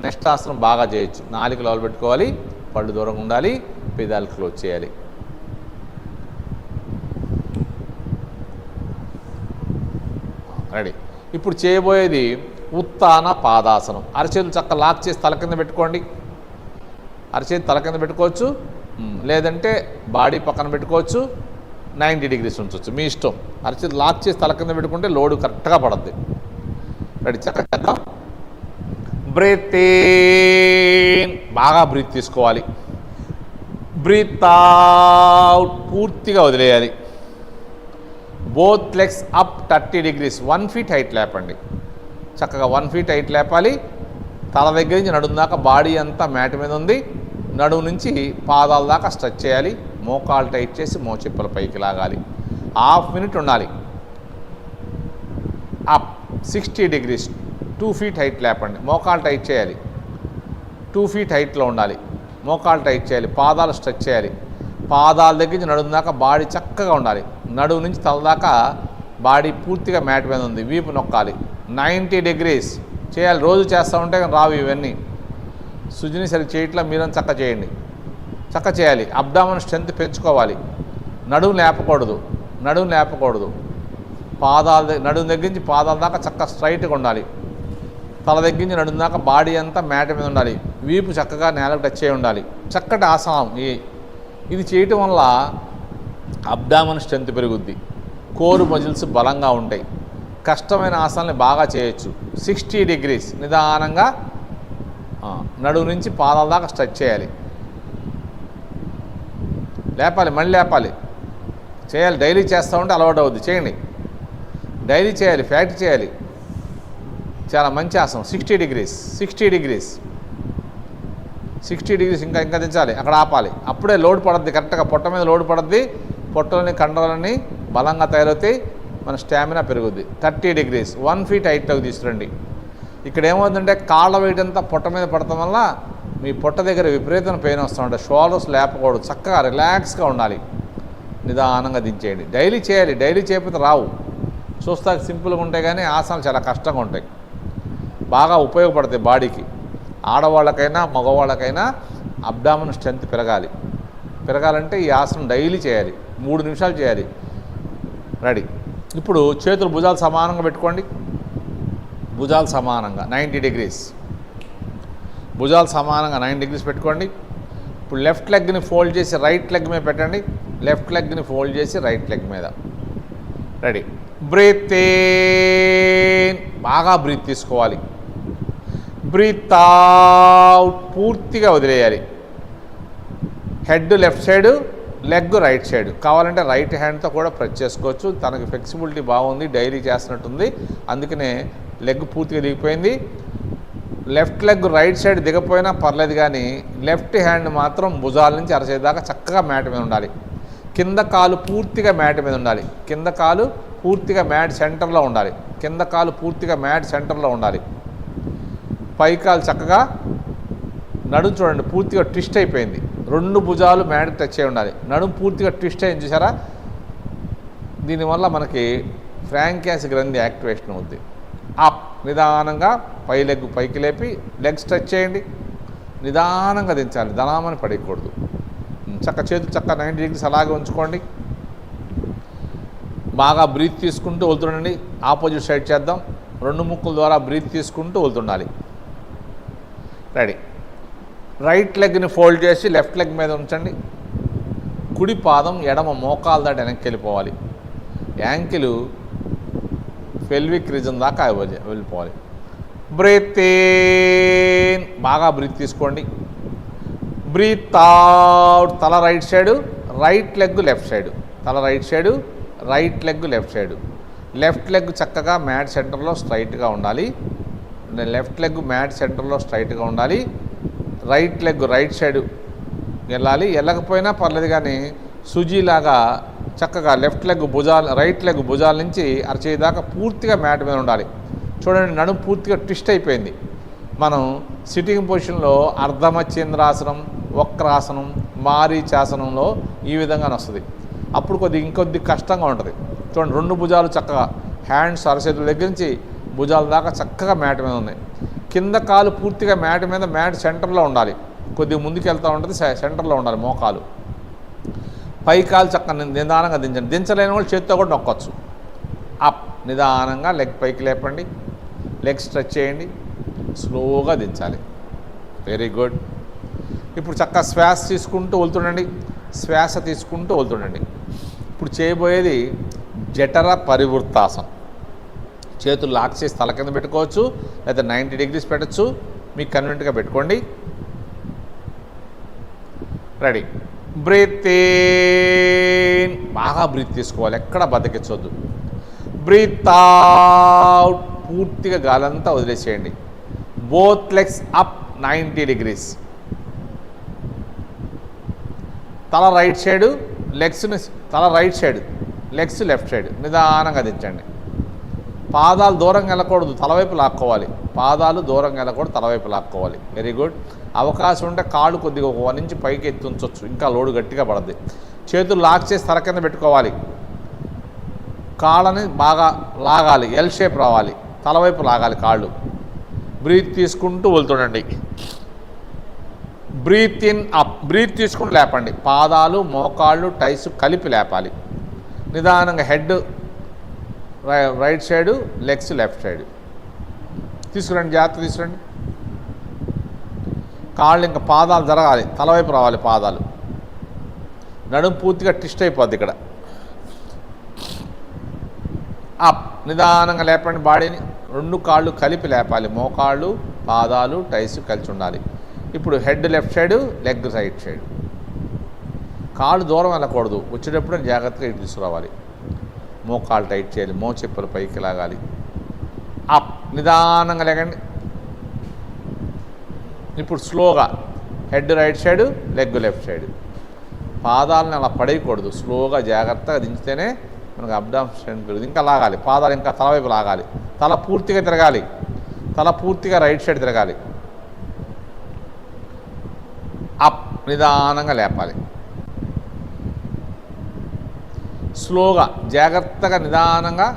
నెక్స్ట్ ఆసనం బాగా చేయొచ్చు. నాలుగు లోపల పెట్టుకోవాలి. పళ్ళు దూరంగా ఉండాలి. పెదాలు క్లోజ్ చేయాలి. రెడీ? ఇప్పుడు చేయబోయేది ఉత్తాన పాదాసనం. అరచేతులు చక్కగా లాక్ చేసి తల కింద పెట్టుకోండి. అరచేతి తల కింద పెట్టుకోవచ్చు, లేదంటే బాడీ పక్కన పెట్టుకోవచ్చు. 90 డిగ్రీస్ ఉంచవచ్చు, మీ ఇష్టం. అరచేతి లాక్ చేసి తల కింద పెట్టుకుంటే లోడు కరెక్ట్గా పడుద్ది. రెడీ? చక్కగా చేద్దాం. బ్రీత్ ఇన్, బాగా బ్రీత్ తీసుకోవాలి. బ్రీత్ అవుట్, పూర్తిగా వదిలేయాలి. Both legs up 30 degrees, 1 feet height లేపండి. చక్కగా 1 ఫీట్ హైట్ లేపాలి. తల దగ్గర నుంచి నడుము దాకా బాడీ అంతా మ్యాట్ మీద ఉంది. నడుము నుంచి పాదాల దాకా స్ట్రెచ్ చేయాలి. మోకాలు టైట్ చేసి మోచిప్పల పైకి లాగాలి. హాఫ్ మినిట్ ఉండాలి. అప్ 60 డిగ్రీస్, 2 ఫీట్ హైట్ లేపండి. మోకాలు టైట్ చేయాలి. 2 ఫీట్ హైట్లో ఉండాలి. మోకాలు టైట్ చేయాలి. పాదాలు స్ట్రెచ్ చేయాలి. పాదాల దగ్గర నుంచి నడుము దాకా బాడీ చక్కగా ఉండాలి. నడుము నుంచి తల దాకా బాడీ పూర్తిగా మ్యాట్ మీద ఉంది. వీపు నొక్కాలి. 90 డిగ్రీస్ చేయాలి. రోజు చేస్తూ ఉంటే కానీ రావు ఇవన్నీ. సుజిని సరిగ్గా చేయట్లా, మీరని చక్క చేయండి. చక్క చేయాలి. అబ్డామిన్ స్ట్రెంత్ పెంచుకోవాలి. నడుము లేపకూడదు. నడుము దగ్గర నుంచి పాదాల దాకా చక్కగా స్ట్రైట్గా ఉండాలి. తల దగ్గర నుంచి నడుము దాకా బాడీ అంతా మ్యాట్ మీద ఉండాలి. వీపు చక్కగా నేలకు టచ్ చేయి ఉండాలి. చక్కటి ఆసనం ఇది చేయటం వల్ల అబ్డామిన్ స్ట్రెంత్ పెరుగుద్ది. కోరు మజిల్స్ బలంగా ఉంటాయి. కష్టమైన ఆసనాన్ని బాగా చేయొచ్చు. 60 డిగ్రీస్ నిదానంగా నడుము నుంచి పాదాల దాకా స్ట్రెచ్ చేయాలి. లేపాలి, మళ్ళీ లేపాలి. చేయాలి. డైలీ చేస్తూ ఉంటే అలవాటు అవుద్ది. చేయండి. డైలీ చేయాలి. ఫ్యాక్ట్ చేయాలి. చాలా మంచి ఆసనం. 60 డిగ్రీస్ ఇంకా దించాలి. అక్కడ ఆపాలి. అప్పుడే లోడ్ పడద్ది. కరెక్ట్గా పొట్ట మీద లోడ్ పడద్ది. పొట్టలని కండరాలని బలంగా తయారవుతాయి. మన స్టామినా పెరుగుద్ది. 30 డిగ్రీస్, 1 ఫీట్ హైట్లోకి తీసుకురండి. ఇక్కడ ఏమవుతుందంటే కాళ్ళ వెయిట్ అంతా పొట్ట మీద పడటం వల్ల మీ పొట్ట దగ్గర విపరీతమైన పెయిన్ వస్తూ ఉంటాయి. షోల్డర్స్ లేపకూడదు. చక్కగా రిలాక్స్గా ఉండాలి. నిదానంగా దించేయండి. డైలీ చేయాలి. డైలీ చేయకపోతే రావు. చూస్తాక సింపుల్గా ఉంటాయి కానీ ఆసనాలు చాలా కష్టంగా ఉంటాయి. బాగా ఉపయోగపడతాయి బాడీకి. ఆడవాళ్ళకైనా మగవాళ్ళకైనా అబ్డామిన్ స్ట్రెంత్ పెరగాలంటే ఈ ఆసనం డైలీ చేయాలి. 3 నిమిషాలు చేయాలి. రెడీ? ఇప్పుడు చేతులు భుజాలు సమానంగా పెట్టుకోండి. భుజాలు సమానంగా 90 డిగ్రీస్. భుజాలు సమానంగా 90 డిగ్రీస్ పెట్టుకోండి. ఇప్పుడు లెఫ్ట్ లెగ్ని ఫోల్డ్ చేసి రైట్ లెగ్ మీద పెట్టండి. లెఫ్ట్ లెగ్ని ఫోల్డ్ చేసి రైట్ లెగ్ మీద. రెడీ? బ్రీత్ ఇన్, బాగా బ్రీత్ తీసుకోవాలి. బ్రీత్ అవుట్, పూర్తిగా వదిలేయాలి. Head left side, leg right side. కావాలంటే రైట్ హ్యాండ్తో కూడా ప్రెస్ చేసుకోవచ్చు. తనకి ఫ్లెక్సిబిలిటీ బాగుంది, డైలీ చేస్తున్నట్టుంది. అందుకనే లెగ్ పూర్తిగా దిగిపోయింది. లెఫ్ట్ లెగ్ రైట్ సైడ్ దిగపోయినా పర్లేదు కానీ లెఫ్ట్ హ్యాండ్ మాత్రం భుజాల నుంచి అరచేదాకా చక్కగా మ్యాట్ మీద ఉండాలి. కింద కాలు పూర్తిగా మ్యాట్ మీద ఉండాలి. కింద కాలు పూర్తిగా మ్యాట్ సెంటర్లో ఉండాలి. పై కాలు చక్కగా నడుము చూడండి పూర్తిగా ట్విస్ట్ అయిపోయింది. 2 భుజాలు మ్యాట్ టచ్ అయి ఉండాలి. నడుము పూర్తిగా ట్విస్ట్ అయింది చూసారా? దీనివల్ల మనకి ఫ్రాంకియాస్ గ్రంథి యాక్టివేషన్ అవుద్ది. అప్ నిదానంగా పైకి లేపి లెగ్ స్ట్రెచ్ చేయండి. నిదానంగా దించాలి, దనామని పడేయకూడదు. చేతులు 90 degrees అలాగే ఉంచుకోండి. బాగా బ్రీత్ తీసుకుంటూ వెళ్తుండండి. ఆపోజిట్ సైడ్ చేద్దాం. 2 ముక్కుల ద్వారా బ్రీత్ తీసుకుంటూ వెళ్తుండాలి. రెడీ. రైట్ లెగ్ని ఫోల్డ్ చేసి లెఫ్ట్ లెగ్ మీద ఉంచండి. కుడి పాదం ఎడమ మోకాలు దాటి వెనక్కి వెళ్ళిపోవాలి. యాంకిల్ పెల్విక్ రీజన్ దాకా వెళ్ళిపోవాలి. బ్రీత్ ఇన్, బాగా బ్రీత్ తీసుకోండి. Breathe out. తల right side, right leg left side. తల right side, right leg left side. Left leg చక్కగా మ్యాట్ సెంటర్లో స్ట్రైట్గా ఉండాలి. లెఫ్ట్ లెగ్ మ్యాట్ సెంటర్లో స్ట్రైట్గా ఉండాలి. రైట్ లెగ్ రైట్ సైడు వెళ్ళాలి. వెళ్ళకపోయినా పర్లేదు, కానీ సుజీలాగా చక్కగా రైట్ లెగ్ భుజాల నుంచి అరచేయి దాకా పూర్తిగా మ్యాట్ మీద ఉండాలి. చూడండి, నడుము పూర్తిగా ట్విస్ట్ అయిపోయింది. మనం సిట్టింగ్ పొజిషన్లో అర్ధమచ్చేంద్రాసనం, వక్రాసనం, మారీచాసనంలో ఈ విధంగా వస్తుంది. అప్పుడు ఇంకొద్ది కష్టంగా ఉంటుంది. చూడండి, 2 భుజాలు చక్కగా హ్యాండ్స్ అరచేతుల దగ్గర నుంచి భుజాల దాకా చక్కగా మ్యాట్ మీద ఉన్నాయి. కింద కాలు పూర్తిగా మ్యాట్ మీద, మ్యాట్ సెంటర్లో ఉండాలి. కొద్దిగా ముందుకు వెళ్తూ ఉంటుంది, సెంటర్లో ఉండాలి మోకాలు. పై కాలు చక్కగా నిదానంగా దించండి. దించలేని వాళ్ళు చేతితో కూడా నొక్కొచ్చు. అప్, నిదానంగా లెగ్ పైకి లేపండి. లెగ్ స్ట్రెచ్ చేయండి. స్లోగా దించాలి. Very good. ఇప్పుడు చక్కగా శ్వాస తీసుకుంటూ వెళ్తుండండి. శ్వాస తీసుకుంటూ వెళ్తుండండి. ఇప్పుడు చేయబోయేది జఠర పరివృత్తాసనం. చేతులు లాక్ చేసి తల కింద పెట్టుకోవచ్చు, లేదా 90 degrees పెట్టచ్చు. మీకు కన్వీనియంట్గా పెట్టుకోండి. రెడీ. బ్రీత్ ఇన్, బాగా బ్రీత్ తీసుకోవాలి, ఎక్కడ బతికించవద్దు. బ్రీత్ అవుట్, పూర్తిగా గాలంతా వదిలేసేయండి. Both legs up 90 degrees. తల రైట్ సైడు, తల right side, legs left side. నిదానంగా దించండి. పాదాలు దూరంగా వెళ్ళకూడదు, తలవైపు లాక్కోవాలి. పాదాలు దూరంగా వెళ్ళకూడదు, తలవైపు లాక్కోవాలి. Very good. అవకాశం ఉంటే కాళ్ళు కొద్దిగా 1 inch పైకి ఎత్తి ఉంచవచ్చు, ఇంకా లోడు గట్టిగా పడద్ది. చేతులు లాక్ చేసి తల కింద పెట్టుకోవాలి. కాళ్ళని బాగా లాగాలి, ఎల్ షేప్ రావాలి, తలవైపు లాగాలి కాళ్ళు. బ్రీత్ తీసుకుంటూ వెళ్తుండండి. బ్రీత్ ఇన్ అప్, బ్రీత్ తీసుకుంటూ లేపండి. పాదాలు, మోకాళ్ళు, టైస్ కలిపి లేపాలి. నిదానంగా head right side, legs left side. తీసుకురండి, జాగ్రత్త తీసుకురండి. కాళ్ళు ఇంకా పాదాలు జరగాలి, తలవైపు రావాలి పాదాలు. నడుము పూర్తిగా ట్విస్ట్ అయిపోద్ది ఇక్కడ. అప్, నిదానంగా లేపండి బాడీని. 2 కాళ్ళు కలిపి లేపాలి. మోకాళ్ళు, పాదాలు, టైస్ కలిసి ఉండాలి. ఇప్పుడు head left side, leg right side. కాళ్ళు దూరం వెళ్ళకూడదు, వచ్చేటప్పుడు జాగ్రత్తగా ఇటు తీసుకురావాలి. మోకాళ్ళు టైట్ చేయాలి, చెప్పులు పైకి లాగాలి. అప్, నిదానంగా లేకండి. ఇప్పుడు స్లోగా head right side, leg left side. పాదాలను అలా పడేయకూడదు, స్లోగా జాగ్రత్తగా దించితేనే మనకు అబ్డామినల్ స్ట్రెంత్ పెరుగుతుంది. ఇంకా లాగాలి, పాదాలు ఇంకా తలవైపు లాగాలి. తల పూర్తిగా తిరగాలి, తల పూర్తిగా రైట్ సైడ్ తిరగాలి. అప్, నిదానంగా లేపాలి. స్లోగా జాగ్రత్తగా నిదానంగా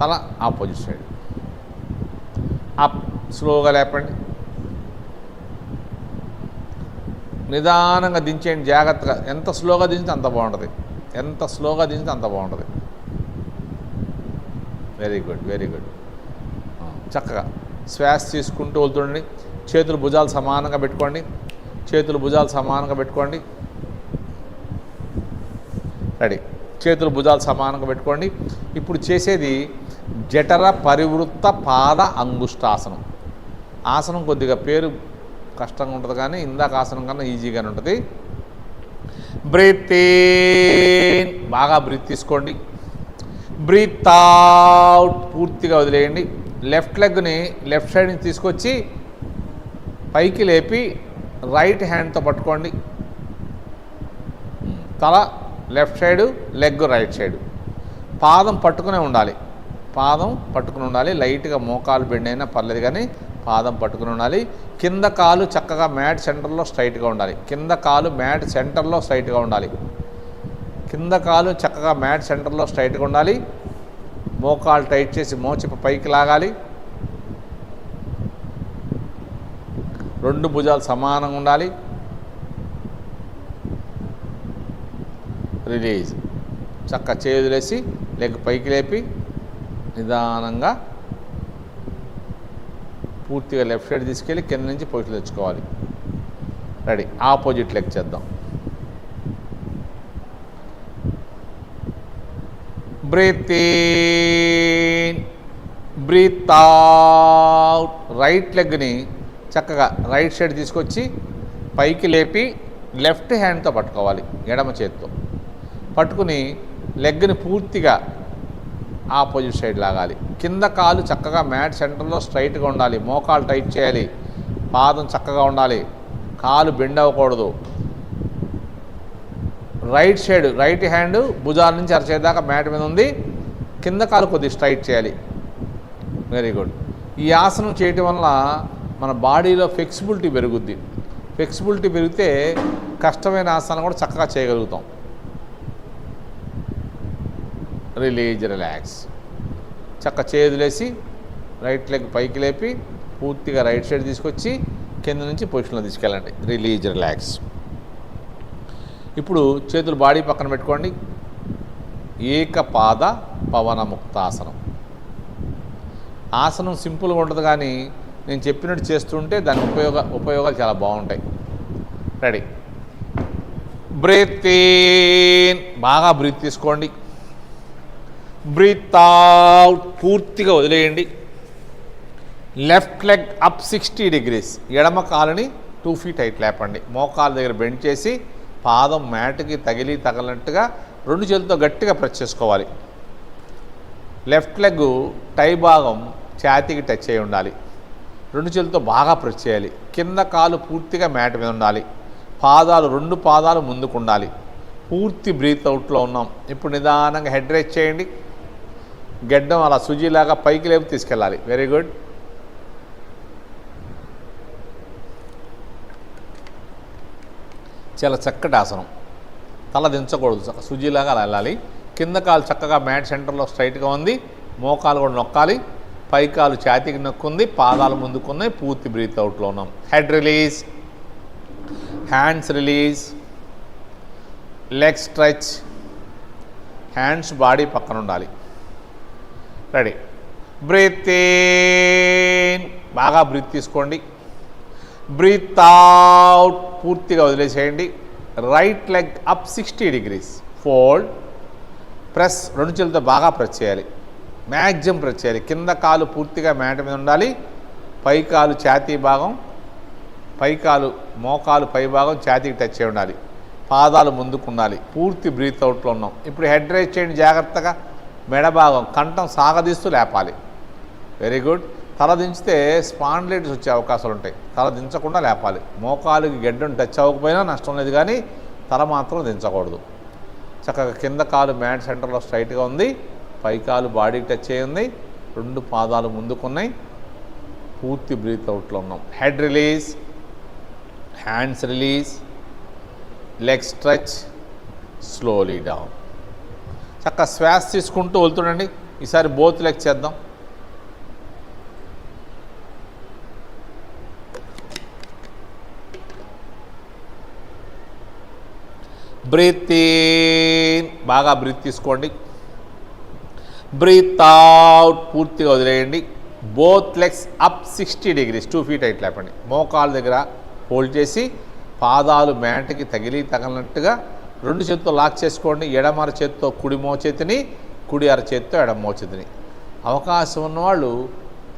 తల ఆపోజిట్ సైడ్. అప్, స్లోగా లేపండి. నిదానంగా దించేయండి, జాగ్రత్తగా. ఎంత స్లోగా దించితే అంత బాగుంటుంది, ఎంత స్లోగా దించితే అంత బాగుంటుంది. Very good, very good. చక్కగా శ్వాస తీసుకుంటూ వెళ్తుండండి. చేతులు భుజాలు సమానంగా పెట్టుకోండి. చేతులు భుజాలు సమానంగా పెట్టుకోండి. రెడీ. చేతులు భుజాలు సమానంగా పెట్టుకోండి. ఇప్పుడు చేసేది జఠర పరివృత్త పాద అంగుష్టాసనం. ఆసనం కొద్దిగా పేరు కష్టంగా ఉంటుంది, కానీ ఇందాక ఆసనం కన్నా ఈజీగానే ఉంటుంది. బ్రీత్ ఇన్, బాగా బ్రీత్ తీసుకోండి. బ్రీత్ అవుట్, పూర్తిగా వదిలేయండి. లెఫ్ట్ లెగ్ని లెఫ్ట్ సైడ్ నుంచి తీసుకొచ్చి పైకి లేపి రైట్ హ్యాండ్తో పట్టుకోండి. తల left side, leg right side. పాదం పట్టుకునే ఉండాలి, పాదం పట్టుకుని ఉండాలి. లైట్గా మోకాలు బెండ్ అయినా పర్లేదు, కానీ పాదం పట్టుకుని ఉండాలి. కింద కాలు చక్కగా మ్యాట్ సెంటర్లో స్ట్రైట్గా ఉండాలి. కింద కాలు మ్యాట్ సెంటర్లో స్ట్రైట్గా ఉండాలి. కింద కాలు చక్కగా మ్యాట్ సెంటర్లో స్ట్రైట్గా ఉండాలి. మోకాలు టైట్ చేసి మోచిప్ప పైకి లాగాలి. 2 భుజాలు సమానంగా ఉండాలి. రిలీజ్. చక్క చేతులేసి లెగ్ పైకి లేపి నిదానంగా పూర్తిగా లెఫ్ట్ సైడ్ తీసుకెళ్ళి కింద నుంచి పొజిషన్ తెచ్చుకోవాలి. రెడీ. ఆపోజిట్ లెగ్ చేద్దాం. Breathe in, breathe out. Right లెగ్ని చక్కగా రైట్ సైడ్ తీసుకొచ్చి పైకి లేపి లెఫ్ట్ హ్యాండ్తో పట్టుకోవాలి. ఎడమ చేతితో పట్టుకుని లెగ్ని పూర్తిగా ఆపోజిట్ సైడ్ లాగాలి. కింద కాలు చక్కగా మ్యాట్ సెంటర్లో స్ట్రైట్గా ఉండాలి. మోకాలు టైట్ చేయాలి. పాదం చక్కగా ఉండాలి. కాలు బెండ్ అవ్వకూడదు. రైట్ సైడ్ రైట్ హ్యాండ్ భుజాల నుంచి అరచేదాకా మ్యాట్ మీద ఉంది. కింద కాలు కొద్దిగా స్ట్రైట్ చేయాలి. Very good. ఈ ఆసనం చేయటం వల్ల మన బాడీలో ఫ్లెక్సిబిలిటీ పెరుగుద్ది. ఫ్లెక్సిబిలిటీ పెరిగితే కష్టమైన ఆసనాలు కూడా చక్కగా చేయగలుగుతాం. Release, relax. చక్క చేతులేసి రైట్ లెగ్ పైకి లేపి పూర్తిగా రైట్ సైడ్ తీసుకొచ్చి కింద నుంచి పొజిషన్లో తీసుకెళ్ళండి. Release, relax. ఇప్పుడు చేతులు బాడీ పక్కన పెట్టుకోండి. ఏకపాద పవన ముక్తాసనం. ఆసనం సింపుల్గా ఉంటుంది, కానీ నేను చెప్పినట్టు చేస్తుంటే దాని ఉపయోగాలు చాలా బాగుంటాయి. రెడీ. బ్రీత్ ఇన్, బాగా బ్రీత్ తీసుకోండి. బ్రీత్ అవుట్, పూర్తిగా వదిలేయండి. Left leg up 60 degrees. ఎడమ కాలుని 2 feet హైట్ లేపండి. మోకాలు దగ్గర బెండ్ చేసి పాదం మ్యాట్కి తగిలినట్టుగా 2 చేతులతో గట్టిగా ప్రెస్ చేసుకోవాలి. లెఫ్ట్ లెగ్ టై భాగం ఛాతీకి టచ్ అయి ఉండాలి. 2 చేతులతో బాగా ప్రెస్ చేయాలి. కింద కాలు పూర్తిగా మ్యాట్ మీద ఉండాలి. పాదాలు 2 పాదాలు ముందుకు ఉండాలి. పూర్తి బ్రీత్ అవుట్లో ఉన్నాం. ఇప్పుడు నిదానంగా హెడ్ రేస్ చేయండి. గెడ్డం అలా సుజీలాగా పైకి లేపు తీసుకెళ్ళాలి. Very good. చాలా చక్కటి ఆసనం. తల దించకూడదు, సుజీలాగా అలా వెళ్ళాలి. కింద కాలు చక్కగా మ్యాట్ సెంటర్లో స్ట్రైట్గా ఉంది. మోకాలు కూడా నొక్కాలి. పై కాలు ఛాతీకి నొక్కుంది. పాదాలు ముందుకున్నాయి. పూర్తి బ్రీత్ అవుట్లో ఉన్నాం. Head release, hands release, leg stretch. Hands body పక్కన ఉండాలి. రెడీ. బ్రీత్ ఇన్, బాగా బ్రీత్ తీసుకోండి. బ్రీత్ అవుట్, పూర్తిగా వదిలేసేయండి. Right leg up 60 degrees. Fold, press. 2 చేతులతో బాగా ప్రెస్ చేయాలి. మ్యాక్సిమం ప్రెస్ చేయాలి. కింద కాలు పూర్తిగా మ్యాట్ మీద ఉండాలి. పై కాలు ఛాతీ భాగం, పై కాలు మోకాలు పై భాగం ఛాతీకి టచ్ అయి ఉండాలి. పాదాలు ముందుకు ఉండాలి. పూర్తి బ్రీత్ అవుట్లో ఉన్నాం. ఇప్పుడు హెడ్ రైజ్ చేయండి జాగ్రత్తగా. మెడ భాగం కంఠం సాగదీస్తూ లేపాలి. Very good. తల దించితే స్పాండిలైటిస్ వచ్చే అవకాశాలు ఉంటాయి. తల దించకుండా లేపాలి. మోకాలుకి గెడ్డం టచ్ అవ్వకపోయినా నష్టం లేదు, కానీ తల మాత్రం దించకూడదు. చక్కగా కింద కాలు మ్యాట్ సెంటర్లో స్ట్రైట్గా ఉంది. పై కాలు బాడీకి టచ్ అయ్యి ఉంది. 2 పాదాలు ముందుకున్నాయి. పూర్తి బ్రీత్ అవుట్లో ఉన్నాం. Head release, hands release, leg stretch, slowly down. చక్కగా శ్వాస తీసుకుంటూ వెళ్తుండండి. ఈసారి బోత్ లెగ్ చేద్దాం. బ్రీత్ ఇన్, బాగా బ్రీత్ తీసుకోండి. బ్రీత్ అవుట్, పూర్తిగా వదిలేయండి. Both legs up 60 degrees. 2 feet height లేపండి. మోకాళ్ళ దగ్గర హోల్డ్ చేసి పాదాలు మ్యాట్కి తగిలినట్టుగా 2 చేతులతో లాక్ చేసుకోండి. ఎడమ అరచేతితో కుడి మోచేతిని, కుడి అరచేతితో ఎడమ మోచేతిని. అవకాశం ఉన్నవాళ్ళు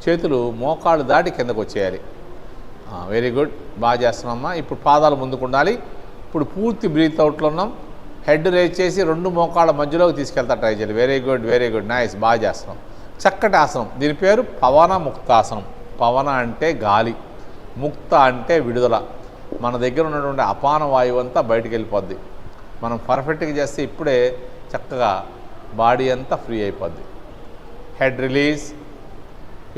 చేతులు మోకాళ్ళు దాటి కిందకు వచ్చేయాలి. వెరీ గుడ్, బాగా చేస్తున్నామమ్మా. ఇప్పుడు పాదాలు ముందుకు ఉండాలి. ఇప్పుడు పూర్తి బ్రీత్ అవుట్లో ఉన్నాం. హెడ్ రేజ్ చేసి 2 మోకాళ్ళ మధ్యలోకి తీసుకెళ్తా ట్రై చేయాలి. Very good, very good, nice, బాగా చేస్తున్నాం. చక్కటి ఆసనం. దీని పేరు పవన ముక్తాసనం. పవన అంటే గాలి, ముక్త అంటే విడుదల. మన దగ్గర ఉన్నటువంటి అపాన వాయువు అంతా బయటికి వెళ్ళిపోద్ది. మనం పర్ఫెక్ట్గా చేస్తే ఇప్పుడే చక్కగా బాడీ అంతా ఫ్రీ అయిపోద్ది. Head release.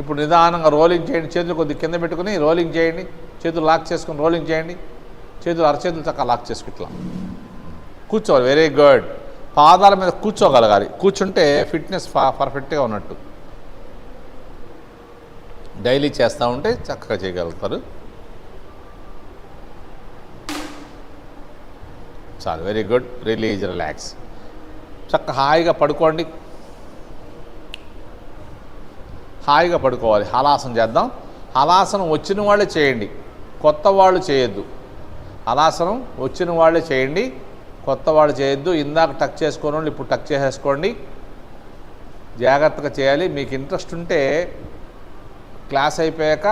ఇప్పుడు నిదానంగా రోలింగ్ చేయండి. చేతులు కొద్దిగా కింద పెట్టుకుని రోలింగ్ చేయండి. చేతులు లాక్ చేసుకుని రోలింగ్ చేయండి. చేతులు అరచేతులు చక్కగా లాక్ చేసుకు ఇట్లా కూర్చోవాలి. Very good. పాదాల మీద కూర్చోగలగాలి. కూర్చుంటే ఫిట్నెస్ పర్ఫెక్ట్గా ఉన్నట్టు. డైలీ చేస్తూ ఉంటే చక్కగా చేయగలుగుతారు. చాలు, వెరీ గుడ్. Release, relax. చక్కగా హాయిగా పడుకోండి. హాయిగా పడుకోవాలి. హలాసనం చేద్దాం. హలాసనం వచ్చిన వాళ్ళే చేయండి, కొత్త వాళ్ళు చేయొద్దు. హలాసనం వచ్చిన వాళ్ళే చేయండి, కొత్త వాళ్ళు చేయొద్దు. ఇందాక టక్ చేసుకోని వాళ్ళు ఇప్పుడు టక్ చేసేసుకోండి. జాగ్రత్తగా చేయాలి. మీకు ఇంట్రెస్ట్ ఉంటే క్లాస్ అయిపోయాక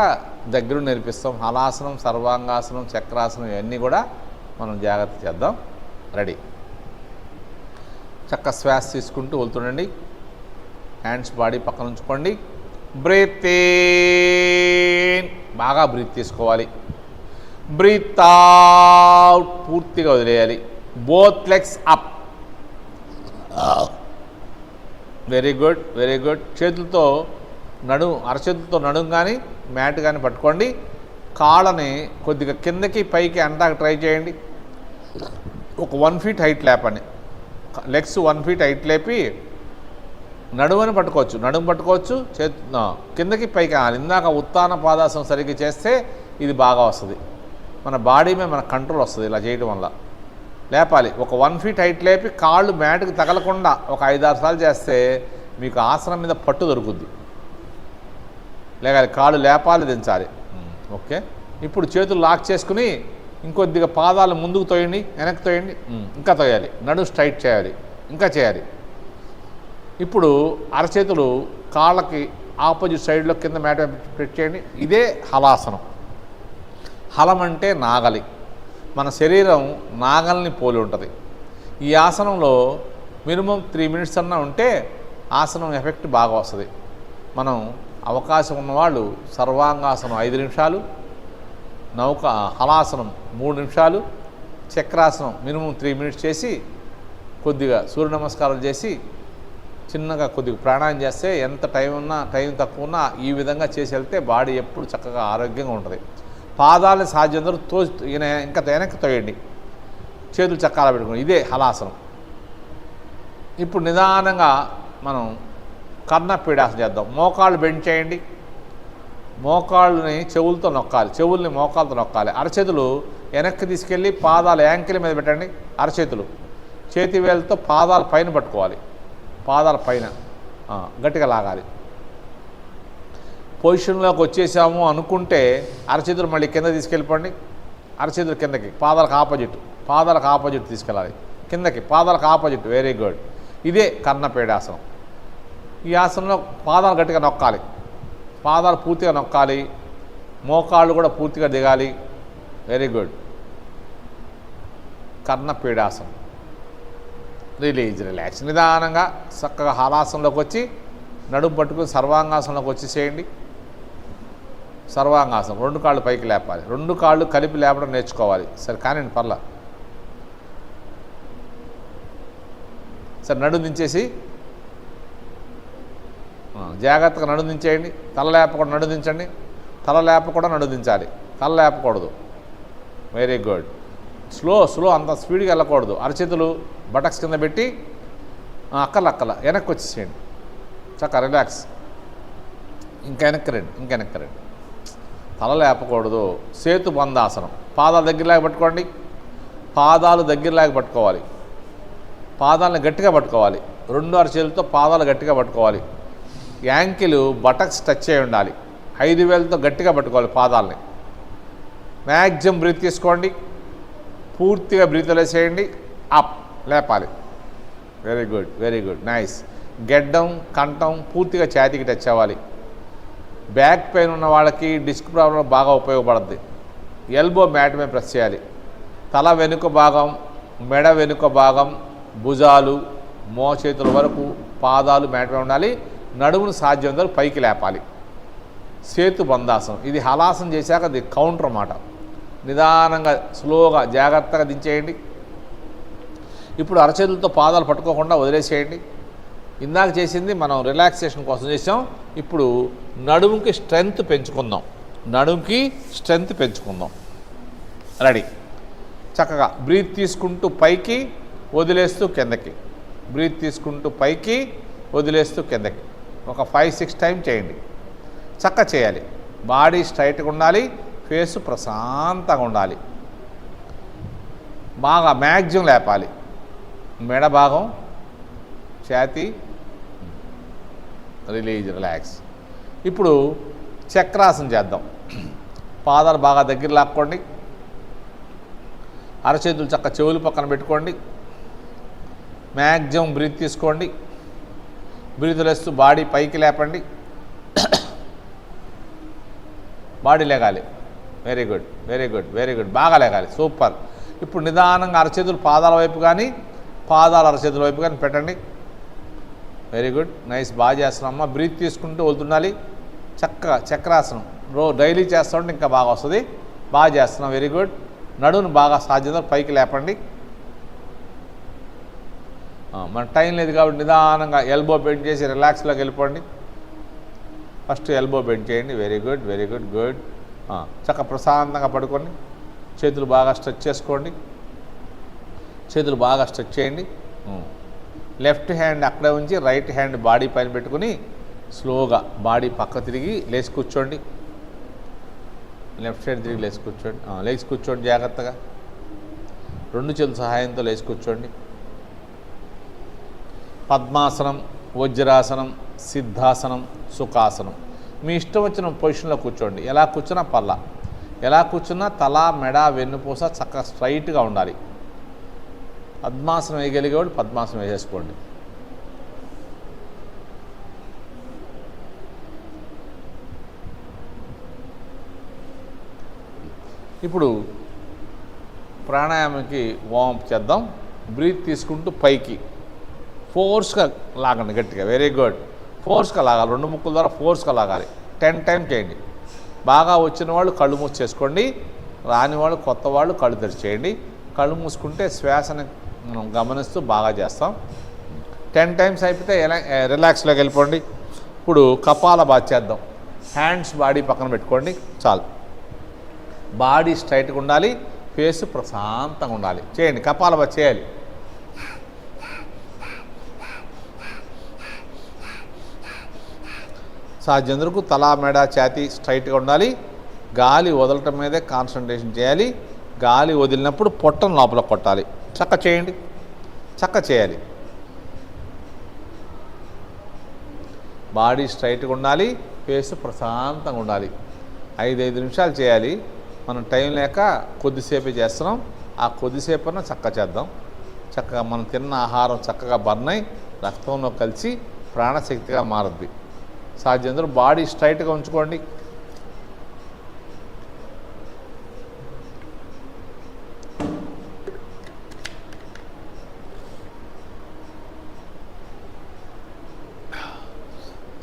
దగ్గర నేర్పిస్తాం. హలాసనం, సర్వాంగాసనం, చక్రాసనం ఇవన్నీ కూడా మనం జాగ్రత్త చేద్దాం. రెడీ. చక్క శ్వాస తీసుకుంటూ వెళ్తుండండి. హ్యాండ్స్ బాడీ పక్కన ఉంచుకోండి. బ్రీత్ ఇన్, బాగా బ్రీత్ తీసుకోవాలి. బ్రీత్ అవుట్, పూర్తిగా వదిలేయాలి. Both legs up. Very good, very good. చేతులతో అరచేతులతో నడుం కానీ మ్యాట్ కానీ పట్టుకోండి. కాళ్ళని కొద్దిగా కిందకి పైకి అంటాక ట్రై చేయండి. ఒక 1 ఫీట్ హైట్ లేపండి. లెగ్స్ 1 ఫీట్ హైట్ లేపి నడుమని పట్టుకోవచ్చు, నడుము పట్టుకోవచ్చు. కిందకి పైకి. ఇందాక ఉత్తాన పాదాసనం సరిగ్గా చేస్తే ఇది బాగా వస్తుంది. మన బాడీ మీద మన కంట్రోల్ వస్తుంది ఇలా చేయడం వల్ల. లేపాలి. ఒక 1 ఫీట్ హైట్ లేపి కాళ్ళు మ్యాట్కి తగలకుండా ఒక 5-6 సార్లు చేస్తే మీకు ఆసనం మీద పట్టు దొరుకుద్ది. లేకాలి. కాళ్ళు లేపాలి, దించాలి. ఓకే. ఇప్పుడు చేతులు లాక్ చేసుకుని ఇంకొద్దిగా పాదాలు ముందుకు తోయండి, వెనక్కి తోయండి. ఇంకా తోయాలి. నడుము స్ట్రైట్ చేయాలి, ఇంకా చేయాలి. ఇప్పుడు అరచేతులు కాళ్ళకి ఆపోజిట్ సైడ్లో కింద మ్యాట్ పెట్టేయండి. ఇదే హలాసనం. హలం అంటే నాగలి. మన శరీరం నాగల్ని పోలి ఉంటుంది. ఈ ఆసనంలో మినిమం 3 మినిట్స్ అన్నా ఉంటే ఆసనం ఎఫెక్ట్ బాగా వస్తుంది. మనం అవకాశం ఉన్నవాళ్ళు సర్వాంగాసనం 5 నిమిషాలు, హలాసనం 3 నిమిషాలు, చక్రాసనం మినిమం 3 మినిట్స్ చేసి కొద్దిగా సూర్య నమస్కారాలు చేసి చిన్నగా కొద్దిగా ప్రాణాయామం చేస్తే ఎంత టైం తక్కువ ఉన్నా ఈ విధంగా చేసి వెళ్తే బాడీ ఎప్పుడు చక్కగా ఆరోగ్యంగా ఉంటుంది. పాదాలని సాధ్యంతో ఇంకా వెనక్కి తోయండి. చేతులు చక్కాల పెట్టుకోండి. ఇదే హలాసనం. ఇప్పుడు నిదానంగా మనం కర్ణపీడాసనం చేద్దాం. మోకాళ్ళు బెండ్ చేయండి. మోకాళ్ళని చెవులతో నొక్కాలి, చెవుల్ని మోకాళ్ళతో నొక్కాలి. అరచేతులు వెనక్కి తీసుకెళ్ళి పాదాలు యాంకిల్ మీద పెట్టండి. అరచేతులు చేతి వేలతో పాదాల పైన పట్టుకోవాలి. పాదాల పైన గట్టిగా లాగాలి. పొజిషన్లోకి వచ్చేసాము అనుకుంటే అరచేతులు మళ్ళీ కింద తీసుకెళ్ళిపోండి. అరచేతులు కిందకి, పాదాలకు ఆపోజిట్ తీసుకెళ్ళాలి. కిందకి, పాదాలకు ఆపోజిట్. Very good. ఇదే కర్ణపీడాసనం. ఈ ఆసనంలో పాదాలు గట్టిగా నొక్కాలి, పాదాలు పూర్తిగా నొక్కాలి, మోకాళ్ళు కూడా పూర్తిగా దిగాలి. Very good. కర్ణపీడాసనం. Release, relax. నిదానంగా చక్కగా హలాసనంలోకి వచ్చి నడుము పట్టుకుని సర్వాంగాసనంలోకి వచ్చి చేయండి. సర్వాంగాసనం. 2 కాళ్ళు పైకి లేపాలి. 2 కాళ్ళు కలిపి లేపడం నేర్చుకోవాలి. సరే కానీ పర్లా. సరే నడుము దించేసి జాగ్రత్తగా నడుము దించేయండి. తల లేపకుండా నడుము దించండి. తల లేపకుండా నడుము దించాలి. తల లేపకూడదు. Very good. స్లో అంత స్పీడ్గా వెళ్ళకూడదు. అరచేతులు బటక్స్ కింద పెట్టి అక్కల వెనక్కి వచ్చేసేయండి. చక్కగా రిలాక్స్. ఇంకా వెనక్కి రండి. తల లేపకూడదు. సేతు బంధాసనం. పాదాలు దగ్గరలాగా పట్టుకోండి. పాదాలు దగ్గరలాగా పట్టుకోవాలి. పాదాలను గట్టిగా పట్టుకోవాలి. 2 అరచేతులతో పాదాలు గట్టిగా పట్టుకోవాలి. యాంకిల్ బటక్స్ టచ్ అయి ఉండాలి. 5 వేలతో గట్టిగా పట్టుకోవాలి పాదాలని. మ్యాక్సిమం బ్రీత్ తీసుకోండి. పూర్తిగా బ్రీత్ వదిలేసేయండి. అప్, లేపాలి. Very good, very good, nice. గెడ్డం, కంఠం పూర్తిగా ఛాతీకి టచ్ అవ్వాలి. బ్యాక్ పెయిన్ ఉన్న వాళ్ళకి డిస్క్ ప్రాబ్లం బాగా ఉపయోగపడుతుంది. ఎల్బో మ్యాట్ మీద ప్రెస్ చేయాలి. తల వెనుక భాగం, మెడ వెనుక భాగం, భుజాలు, మోచేతుల వరకు పాదాలు మ్యాట్ మీద ఉండాలి. నడుమును సాధ్యంతో పైకి లేపాలి. సేతు బంధాసనం. ఇది హలాసనం చేశాక అది కౌంటర్ అన్నమాట. నిదానంగా స్లోగా జాగ్రత్తగా దించేయండి. ఇప్పుడు అరచేతులతో పాదాలు పట్టుకోకుండా వదిలేసేయండి. ఇందాక చేసింది మనం రిలాక్సేషన్ కోసం చేసాం. ఇప్పుడు నడుముకి స్ట్రెంగ్త్ పెంచుకుందాం. రెడీ. చక్కగా బ్రీత్ తీసుకుంటూ పైకి, వదిలేస్తూ కిందకి. బ్రీత్ తీసుకుంటూ పైకి వదిలేస్తూ కిందకి ఒక 5-6 టైం చేయండి. చక్క చేయాలి. బాడీ స్ట్రైట్గా ఉండాలి, ఫేసు ప్రశాంతంగా ఉండాలి. బాగా మ్యాక్సిమం లేపాలి. మెడ భాగం, ఛాతీ, రిలాక్స్. ఇప్పుడు చక్రాసనం చేద్దాం. పాదాలు బాగా దగ్గర లాక్కోండి. అరచేతులు చక్క చెవులు పక్కన పెట్టుకోండి. మ్యాక్సిమం బ్రీత్ తీసుకోండి. బ్రీత్ వదిలేస్తూ బాడీ పైకి లేపండి. బాడీ లేగాలి. Very good, very good, very good. బాగా లేగాలి. సూపర్. ఇప్పుడు నిదానంగా అరచేతులు పాదాల వైపు కానీ పాదాలు అరచేతుల వైపు కానీ పెట్టండి. Very good, nice. బాగా చేస్తున్నామ్మా. బ్రీత్ తీసుకుంటూ వదులుతుండాలి. చక్కగా చక్రాసనం డైలీ చేస్తూ ఉంటే ఇంకా బాగా వస్తుంది. బాగా చేస్తున్నాం. Very good. నడువును బాగా సాధ్యత పైకి లేపండి. మన టైం లేదు కాబట్టి నిదానంగా ఎల్బో బెండ్ చేసి రిలాక్స్లోకి వెళ్ళిపోండి. ఫస్ట్ ఎల్బో బెండ్ చేయండి. Very good, very good, good. చక్కగా ప్రశాంతంగా పడుకోండి. చేతులు బాగా స్ట్రెచ్ చేసుకోండి. చేతులు బాగా స్ట్రెచ్ చేయండి. లెఫ్ట్ హ్యాండ్ అక్కడే ఉంచి రైట్ హ్యాండ్ బాడీ పైన పెట్టుకుని స్లోగా బాడీ పక్క తిరిగి లేచి కూర్చోండి. లెఫ్ట్ సైడ్ తిరిగి లేచి కూర్చోండి. లేచి కూర్చోండి జాగ్రత్తగా. 2 చేతుల సహాయంతో లేచి కూర్చోండి. పద్మాసనం, వజ్రాసనం, సిద్ధాసనం, సుఖాసనం. మీ ఇష్టం వచ్చిన పొజిషన్లో కూర్చోండి. ఎలా కూర్చున్నా పర్లా. ఎలా కూర్చున్నా తల, మెడ, వెన్నుపూస చక్కగా స్ట్రైట్గా ఉండాలి. పద్మాసనం వేయగలిగేవాడు పద్మాసనం వేసేసుకోండి. ఇప్పుడు ప్రాణాయామంకి వార్మప్ చేద్దాం. బ్రీత్ తీసుకుంటూ పైకి ఫోర్స్గా లాగండి గట్టిగా. Very good. ఫోర్స్గా లాగాలి. 2 ముక్కుల ద్వారా ఫోర్స్గా లాగాలి. 10 టైం చేయండి. బాగా వచ్చిన వాళ్ళు కళ్ళు మూసి చేసుకోండి. రాని వాళ్ళు కొత్త వాళ్ళు కళ్ళు తెరిచేయండి. కళ్ళు మూసుకుంటే శ్వాసని మనం గమనిస్తూ బాగా చేస్తాం. 10 టైమ్స్ అయిపోతే రిలాక్స్లోకి వెళ్ళిపోండి. ఇప్పుడు కపాలభాతి చేద్దాం. హ్యాండ్స్ బాడీ పక్కన పెట్టుకోండి. చాలు. బాడీ స్ట్రైట్గా ఉండాలి, ఫేస్ ప్రశాంతంగా ఉండాలి. చేయండి. కపాలభాతి చేయాలి. సాధ్యందరకు తల, మెడ, ఛాతీ స్ట్రైట్గా ఉండాలి. గాలి వదలటం మీదే కాన్సన్ట్రేషన్ చేయాలి. గాలి వదిలినప్పుడు పొట్టను లోపల కొట్టాలి. చక్క చేయండి. చక్క చేయాలి. బాడీ స్ట్రైట్గా ఉండాలి, ఫేస్ ప్రశాంతంగా ఉండాలి. 5 నిమిషాలు చేయాలి. మనం టైం లేక కొద్దిసేపే చేస్తున్నాం. ఆ కొద్దిసేపన్నా చక్క చేద్దాం. చక్కగా మనం తిన్న ఆహారం చక్కగా బర్న్ అయి రక్తంలో కలిసి ప్రాణశక్తిగా మారుద్ది. సాధ్యంతో బాడీ స్ట్రైట్గా ఉంచుకోండి.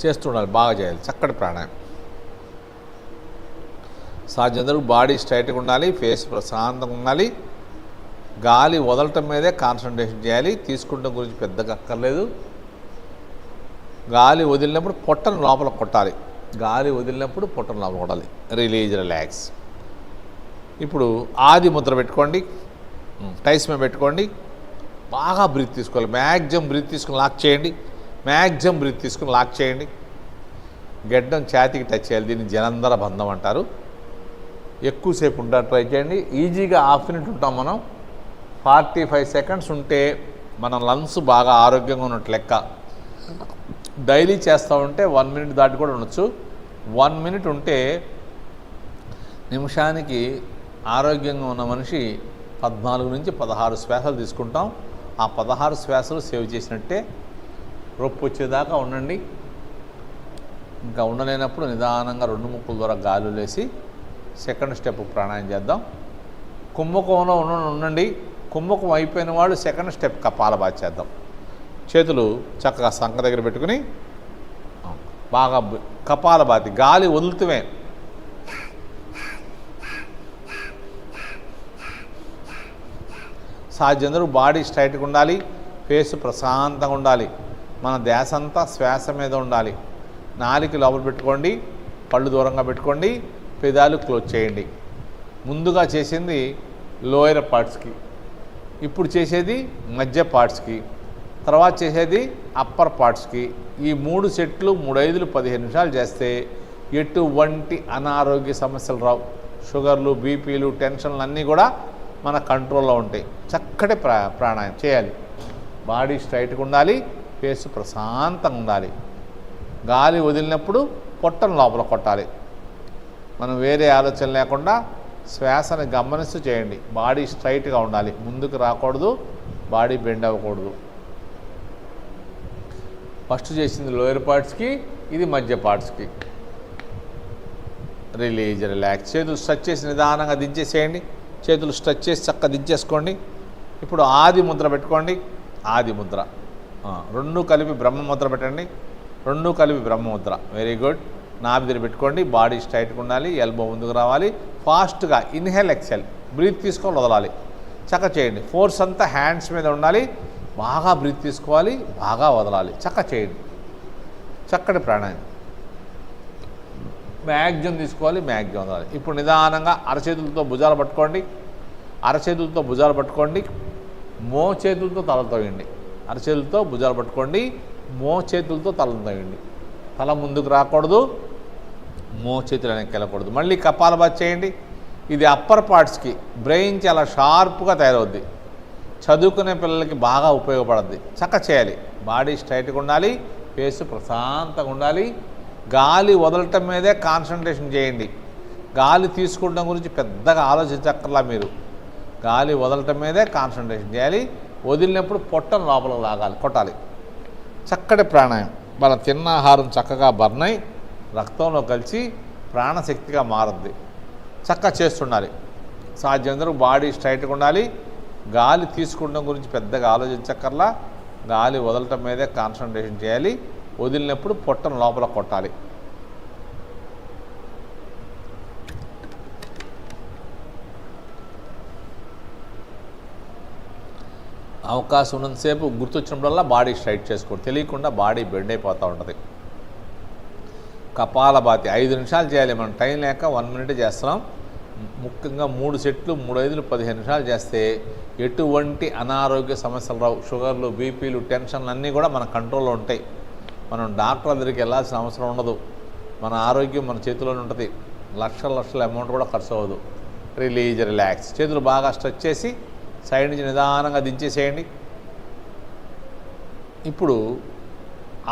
చేస్తుండాలి. బాగా చేయాలి. చక్కటి ప్రాణాయామం. సాధ్యంతో బాడీ స్ట్రైట్గా ఉండాలి, ఫేస్ ప్రశాంతంగా ఉండాలి. గాలి వదలటం మీదే కాన్సన్ట్రేషన్ చేయాలి. తీసుకుంటాం గురించి పెద్దగా అక్కర్లేదు. గాలి వదిలినప్పుడు పొట్టను లోపల కొట్టాలి. గాలి వదిలినప్పుడు పొట్టను లోపల కొట్టాలి. రిలాక్స్. ఇప్పుడు ఆది ముద్ర పెట్టుకోండి. టైస్ మీద పెట్టుకోండి. బాగా బ్రీత్ తీసుకోవాలి. మ్యాక్సిమం బ్రీత్ తీసుకుని లాక్ చేయండి. మ్యాక్సిమం బ్రీత్ తీసుకుని లాక్ చేయండి. గడ్డం ఛాతీకి టచ్ చేయాలి. దీన్ని జలంధర బంధం అంటారు. ఎక్కువసేపు ఉంటారు. ట్రై చేయండి. ఈజీగా హాఫ్ మినిట్ ఉంటాం మనం. 45 సెకండ్స్ ఉంటే మన లంగ్స్ బాగా ఆరోగ్యంగా ఉన్నట్టు లెక్క. డైలీ చేస్తూ ఉంటే 1 మినిట్ దాటి కూడా ఉండొచ్చు. 1 మినిట్ ఉంటే నిమిషానికి ఆరోగ్యంగా ఉన్న మనిషి 14 నుంచి 16 శ్వాసలు తీసుకుంటాం. ఆ 16 శ్వాసలు సేవ్ చేసినట్టే. రొప్పు వచ్చేదాకా ఉండండి. ఇంకా ఉండలేనప్పుడు నిదానంగా 2 ముక్కుల ద్వారా గాలి లేసి సెకండ్ స్టెప్ ప్రాణాయామం చేద్దాం. కుంభకంలో ఉండండి. కుంభకం అయిపోయిన వాళ్ళు సెకండ్ స్టెప్ కపాలభాతి చేద్దాం. చేతులు చక్కగా సంక దగ్గర పెట్టుకుని బాగా కపాలభాతి గాలి వదులుతూనే సాధ్యందరూ బాడీ స్ట్రైట్గా ఉండాలి, ఫేస్ ప్రశాంతంగా ఉండాలి. మన ధ్యాస అంతా శ్వాస మీద ఉండాలి. నాలిక లోపల పెట్టుకోండి, పళ్ళు దూరంగా పెట్టుకోండి, పెదాలు క్లోజ్ చేయండి. ముందుగా చేసింది లోయర్ పార్ట్స్కి, ఇప్పుడు చేసేది మధ్య పార్ట్స్కి. తర్వాత చేసేది అప్పర్ పార్ట్స్కి. ఈ 3 సెట్లు 3 5లు 15 నిమిషాలు చేస్తే ఎటువంటి అనారోగ్య సమస్యలు రావు. షుగర్లు, బీపీలు, టెన్షన్లు అన్నీ కూడా మన కంట్రోల్లో ఉంటాయి. చక్కటి ప్రాణాయామం చేయాలి. బాడీ స్ట్రైట్గా ఉండాలి, ఫేస్ ప్రశాంతంగా ఉండాలి. గాలి వదిలినప్పుడు పొట్టను లోపల కొట్టాలి. మనం వేరే ఆలోచన లేకుండా శ్వాసని గమనిస్తూ చేయండి. బాడీ స్ట్రైట్గా ఉండాలి, ముందుకు రాకూడదు, బాడీ బెండ్ అవ్వకూడదు. ఫస్ట్ చేసింది లోయర్ పార్ట్స్కి, ఇది మధ్య పార్ట్స్కి. Release, relax. చేతులు స్ట్రెచ్ చేసి నిదానంగా దించేసేయండి. చేతులు స్ట్రెచ్ చేసి చక్కగా దించేసుకోండి. ఇప్పుడు ఆది ముద్ర పెట్టుకోండి. ఆది ముద్ర 2 కలిపి బ్రహ్మముద్ర పెట్టండి. 2 కలిపి బ్రహ్మముద్ర. Very good. నాభిదిని పెట్టుకోండి. బాడీ స్ట్రైట్గా ఉండాలి, ఎల్బో ముందుకు రావాలి. ఫాస్ట్గా ఇన్హేల్, ఎక్సెల్. బ్రీత్ తీసుకోవాలి, వదలాలి. చక్కగా చేయండి. ఫోర్స్ అంతా హ్యాండ్స్ మీద ఉండాలి. బాగా బ్రీత్ తీసుకోవాలి, బాగా వదలాలి. చక్కగా చేయండి. చక్కటి ప్రాణాయామం. మ్యాక్సిమం తీసుకోవాలి, మ్యాక్సిమం వదలాలి. ఇప్పుడు నిదానంగా అరచేతులతో భుజాలు పట్టుకోండి. అరచేతులతో భుజాలు పట్టుకోండి. మోచేతులతో తలతో వేయండి. అరచేతులతో భుజాలు పట్టుకోండి, మోచేతులతో తలను తోయండి. తల ముందుకు రాకూడదు, మోచేతులు వెనక్కి వెళ్ళకూడదు. మళ్ళీ కపాలభాతి చేయండి. ఇది అప్పర్ పార్ట్స్కి. బ్రెయిన్ చాలా షార్ప్గా తయారవుద్ది. చదువుకునే పిల్లలకి బాగా ఉపయోగపడుద్ది. చక్కగా చేయాలి. బాడీ స్ట్రైట్గా ఉండాలి, ఫేస్ ప్రశాంతంగా ఉండాలి. గాలి వదలటం మీదే కాన్సన్ట్రేషన్ చేయండి. గాలి తీసుకోవడం గురించి పెద్దగా ఆలోచించక్కర్లా. మీరు గాలి వదలటం మీదే కాన్సన్ట్రేషన్ చేయాలి. వదిలినప్పుడు పొట్టను లోపలికి లాగాలి, కొట్టాలి. చక్కటి ప్రాణాయామం. మనం తిన్న ఆహారం చక్కగా బర్న్ అయి రక్తంలో కలిసి ప్రాణశక్తిగా మారుద్ది. చక్కగా చేస్తుండాలి. సాధ్యమంతరకు బాడీ స్ట్రైట్గా ఉండాలి. గాలి తీసుకోవడం గురించి పెద్దగా ఆలోచించక్కర్లా. గాలి వదలటం మీదే కాన్సన్ట్రేషన్ చేయాలి. వదిలినప్పుడు పొట్టను లోపల కొట్టాలి. అవకాశం ఉన్నంతసేపు గుర్తొచ్చినప్పుడల్లా బాడీ స్ట్రైట్ చేసుకోండి. తెలియకుండా బాడీ బెండ్ అయిపోతూ ఉంటుంది. కపాలభాతి 5 నిమిషాలు చేయాలి. మనం టైం లేక 1 మినిట్ చేస్తున్నాం. ముఖ్యంగా 3 సెట్లు 3 5లు 15 నిమిషాలు చేస్తే ఎటువంటి అనారోగ్య సమస్యలు రావు. షుగర్లు, బీపీలు, టెన్షన్లు అన్నీ కూడా మన కంట్రోల్లో ఉంటాయి. మనం డాక్టర్ దగ్గరికి వెళ్ళాల్సిన అవసరం ఉండదు. మన ఆరోగ్యం మన చేతిలోనే ఉంటుంది. లక్షల అమౌంట్ కూడా ఖర్చు అవ్వదు. Release, relax. చేతులు బాగా స్ట్రెచ్ చేసి సైడ్ నుంచి నిదానంగా దించేసేయండి. ఇప్పుడు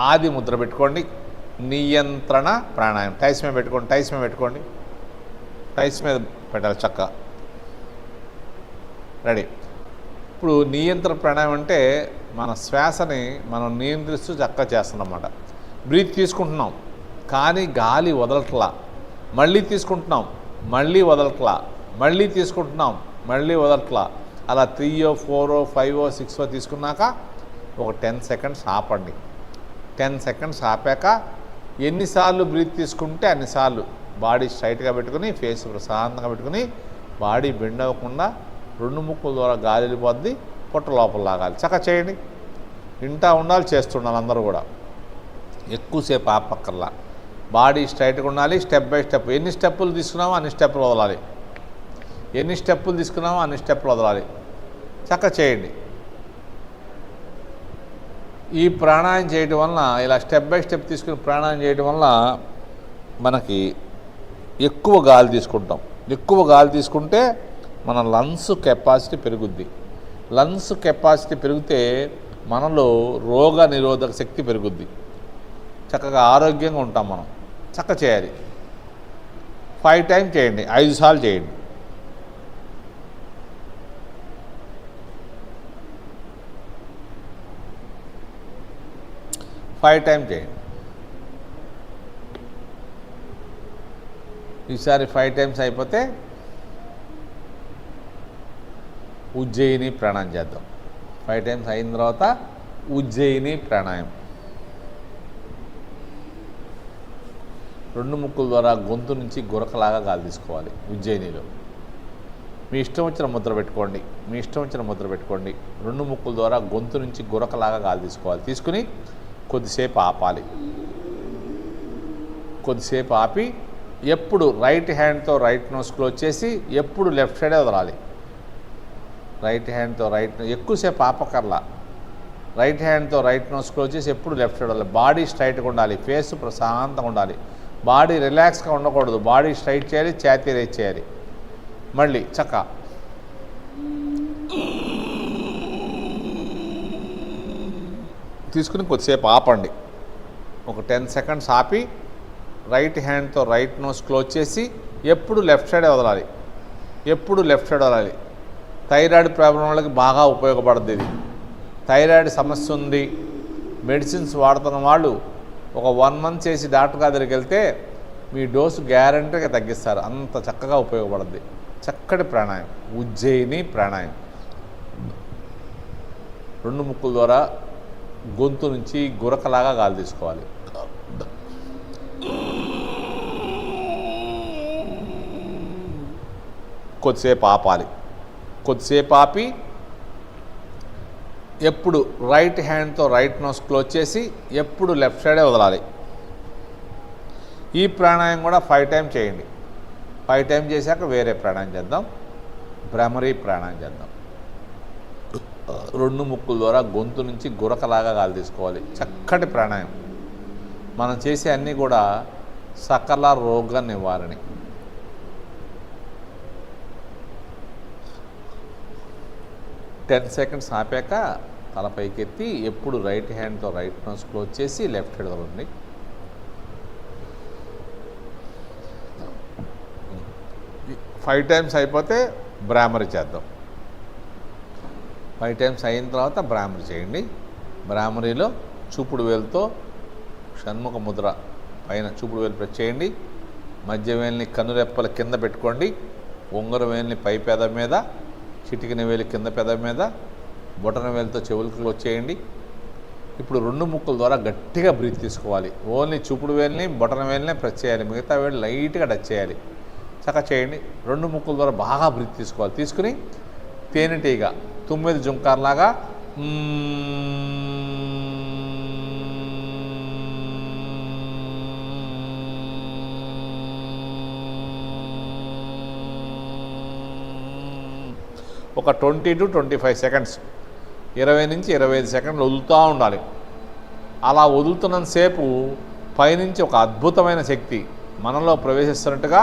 ఆది ముద్ర పెట్టుకోండి. నియంత్రణ ప్రాణాయామం. టైస్ మీద పెట్టుకోండి. టైస్ మీద పెట్టుకోండి. టైస్ మీద పెట్టాలి చక్కగా. రెడీ. ఇప్పుడు నియంత్రణ ప్రాణాయామం అంటే మన శ్వాసని మనం నియంత్రిస్తూ చక్కగా చేస్తున్నమాట. బ్రీత్ తీసుకుంటున్నాం కానీ గాలి వదలట్లా. మళ్ళీ తీసుకుంటున్నాం, మళ్ళీ వదలట్లా. మళ్ళీ తీసుకుంటున్నాం, మళ్ళీ వదలట్లా. అలా 3 4 5 6 తీసుకున్నాక ఒక 10 సెకండ్స్ ఆపండి. 10 సెకండ్స్ ఆపాక ఎన్నిసార్లు బ్రీత్ తీసుకుంటే అన్నిసార్లు బాడీ స్ట్రైట్గా పెట్టుకుని, ఫేస్ ప్రశాంతంగా పెట్టుకుని, బాడీ బెండ్ అవ్వకుండా 2 ముక్కుల ద్వారా గాలి వెళ్ళిపోద్ది. పొట్ట లోపల లాగాలి. చక్కగా చేయండి. ఇంటా ఉండాలి, చేస్తుండాలి అందరూ కూడా. ఎక్కువసేపు ఆపక్కర్లా. బాడీ స్ట్రైట్గా ఉండాలి. Step by step. ఎన్ని స్టెప్పులు తీసుకున్నామో అన్ని స్టెప్పులు వదలాలి. ఎన్ని స్టెప్పులు తీసుకున్నామో అన్ని స్టెప్పులు వదలాలి. చక్కగా చేయండి. ఈ ప్రాణాయామం చేయడం వలన, ఇలా స్టెప్ బై స్టెప్ తీసుకుని ప్రాణాయామం చేయడం వలన మనకి ఎక్కువ గాలి తీసుకుంటాం. ఎక్కువ గాలి తీసుకుంటే మన లంగ్స్ కెపాసిటీ పెరుగుద్ది. లంగ్స్ కెపాసిటీ పెరిగితే మనలో రోగ నిరోధక శక్తి పెరుగుద్ది. చక్కగా ఆరోగ్యంగా ఉంటాం మనం. చక్కగా చేయాలి. 5 టైమ్స్ చేయండి. 5 సార్లు చేయండి. ఫైవ్ టైమ్స్ చేయండి. ఈసారి 5 టైమ్స్ అయిపోతే ఉజ్జయిని ప్రాణాయామం చేద్దాం. 5 టైమ్స్ అయిన తర్వాత ఉజ్జయిని ప్రాణాయామం. 2 ముక్కుల ద్వారా గొంతు నుంచి గురకలాగా గాలి తీసుకోవాలి. ఉజ్జయినిలో మీ ఇష్టం వచ్చిన ముద్ర పెట్టుకోండి. మీ ఇష్టం వచ్చిన ముద్ర పెట్టుకోండి. 2 ముక్కుల ద్వారా గొంతు నుంచి గురకలాగా గాలి తీసుకోవాలి. తీసుకుని కొద్దిసేపు ఆపాలి. కొద్దిసేపు ఆపి ఎప్పుడు రైట్ హ్యాండ్తో రైట్ నోస్ క్లోజ్ చేసి ఎప్పుడు లెఫ్ట్ సైడే వదలాలి. రైట్ హ్యాండ్తో రైట్. ఎక్కువసేపు ఆపకర్లా. రైట్ హ్యాండ్తో రైట్ నోస్ క్లోజ్ చేసి ఎప్పుడు లెఫ్ట్ సైడ్ వదలాలి. బాడీ స్ట్రైట్గా ఉండాలి, ఫేస్ ప్రశాంతంగా ఉండాలి, బాడీ రిలాక్స్గా ఉండకూడదు. బాడీ స్ట్రైట్ చేయాలి, ఛాతీ రేజ్ చేయాలి. మళ్ళీ చక్క తీసుకుని కొద్దిసేపు ఆపండి. ఒక 10 సెకండ్స్ ఆపి రైట్ హ్యాండ్తో రైట్ నోస్ క్లోజ్ చేసి ఎప్పుడు లెఫ్ట్ సైడే వదలాలి, ఎప్పుడు లెఫ్ట్ సైడ్ వదలాలి. థైరాయిడ్ ప్రాబ్లం వాళ్ళకి బాగా ఉపయోగపడుతుంది ఇది. థైరాయిడ్ సమస్య ఉంది, మెడిసిన్స్ వాడుతున్న వాళ్ళు ఒక 1 మంత్ చేసి డాక్టర్ గారి దగ్గరికి వెళ్తే మీ డోసు గ్యారంటీగా తగ్గిస్తారు. అంత చక్కగా ఉపయోగపడుద్ది. చక్కటి ప్రాణాయామం, ఉజ్జయిని ప్రాణాయామం. 2 ముక్కుల ద్వారా గొంతు నుంచి గురకలాగా గాలి తీసుకోవాలి. కొద్దిసేపు ఆపాలి. కొద్దిసేపు ఆపి ఎప్పుడు రైట్ హ్యాండ్తో రైట్ నోస్ క్లోజ్ చేసి ఎప్పుడు లెఫ్ట్ సైడే వదలాలి. ఈ ప్రాణాయామం కూడా 5 టైమ్స్ చేయండి. 5 టైమ్స్ చేశాక వేరే ప్రాణాయామం చేద్దాం, భ్రమరీ ప్రాణాయామం చేద్దాం. 2 ముక్కుల ద్వారా గొంతు నుంచి గురకలాగా గాలి తీసుకోవాలి. చక్కటి ప్రాణాయామం. మనం చేసే అన్నీ కూడా సకల రోగ నివారణి. టెన్ సెకండ్స్ ఆపాక తల పైకెత్తి ఎప్పుడు రైట్ హ్యాండ్తో రైట్ నోస్ క్లోజ్ చేసి లెఫ్ట్ హ్యాండ్ వదలండి. ఫైవ్ టైమ్స్ అయిపోతే భ్రామరి చేద్దాం. 5 టైమ్స్ అయిన తర్వాత భ్రామరి చేయండి. భ్రామరిలో చూపుడు వేలుతో షణ్ముఖ ముద్ర పైన చూపుడు వేలు ప్రెస్ చేయండి. మధ్య వేలిని కన్నురెప్పల కింద పెట్టుకోండి. ఉంగర వేలిని పై పెద మీద, చిటికిన వేలి కింద పెద మీద, బొటన వేలితో చెవులకు క్లోజ్ చేయండి. ఇప్పుడు 2 ముక్కుల ద్వారా గట్టిగా బ్రీత్ తీసుకోవాలి. ఓన్లీ చూపుడు వేలిని బొటన వేలినే ప్రెస్ చేయాలి, మిగతా వేలు లైట్గా టచ్ చేయాలి. చక్కగా చేయండి. 2 ముక్కుల ద్వారా బాగా బ్రీత్ తీసుకోవాలి. తీసుకుని తేనెటీగా 9 జుంకార్లాగా ఒక 20 to 25 సెకండ్స్, 20 నుంచి 25 సెకండ్లు వదులుతూ ఉండాలి. అలా వదులుతున్నంతసేపు పైనుంచి ఒక అద్భుతమైన శక్తి మనలో ప్రవేశిస్తున్నట్టుగా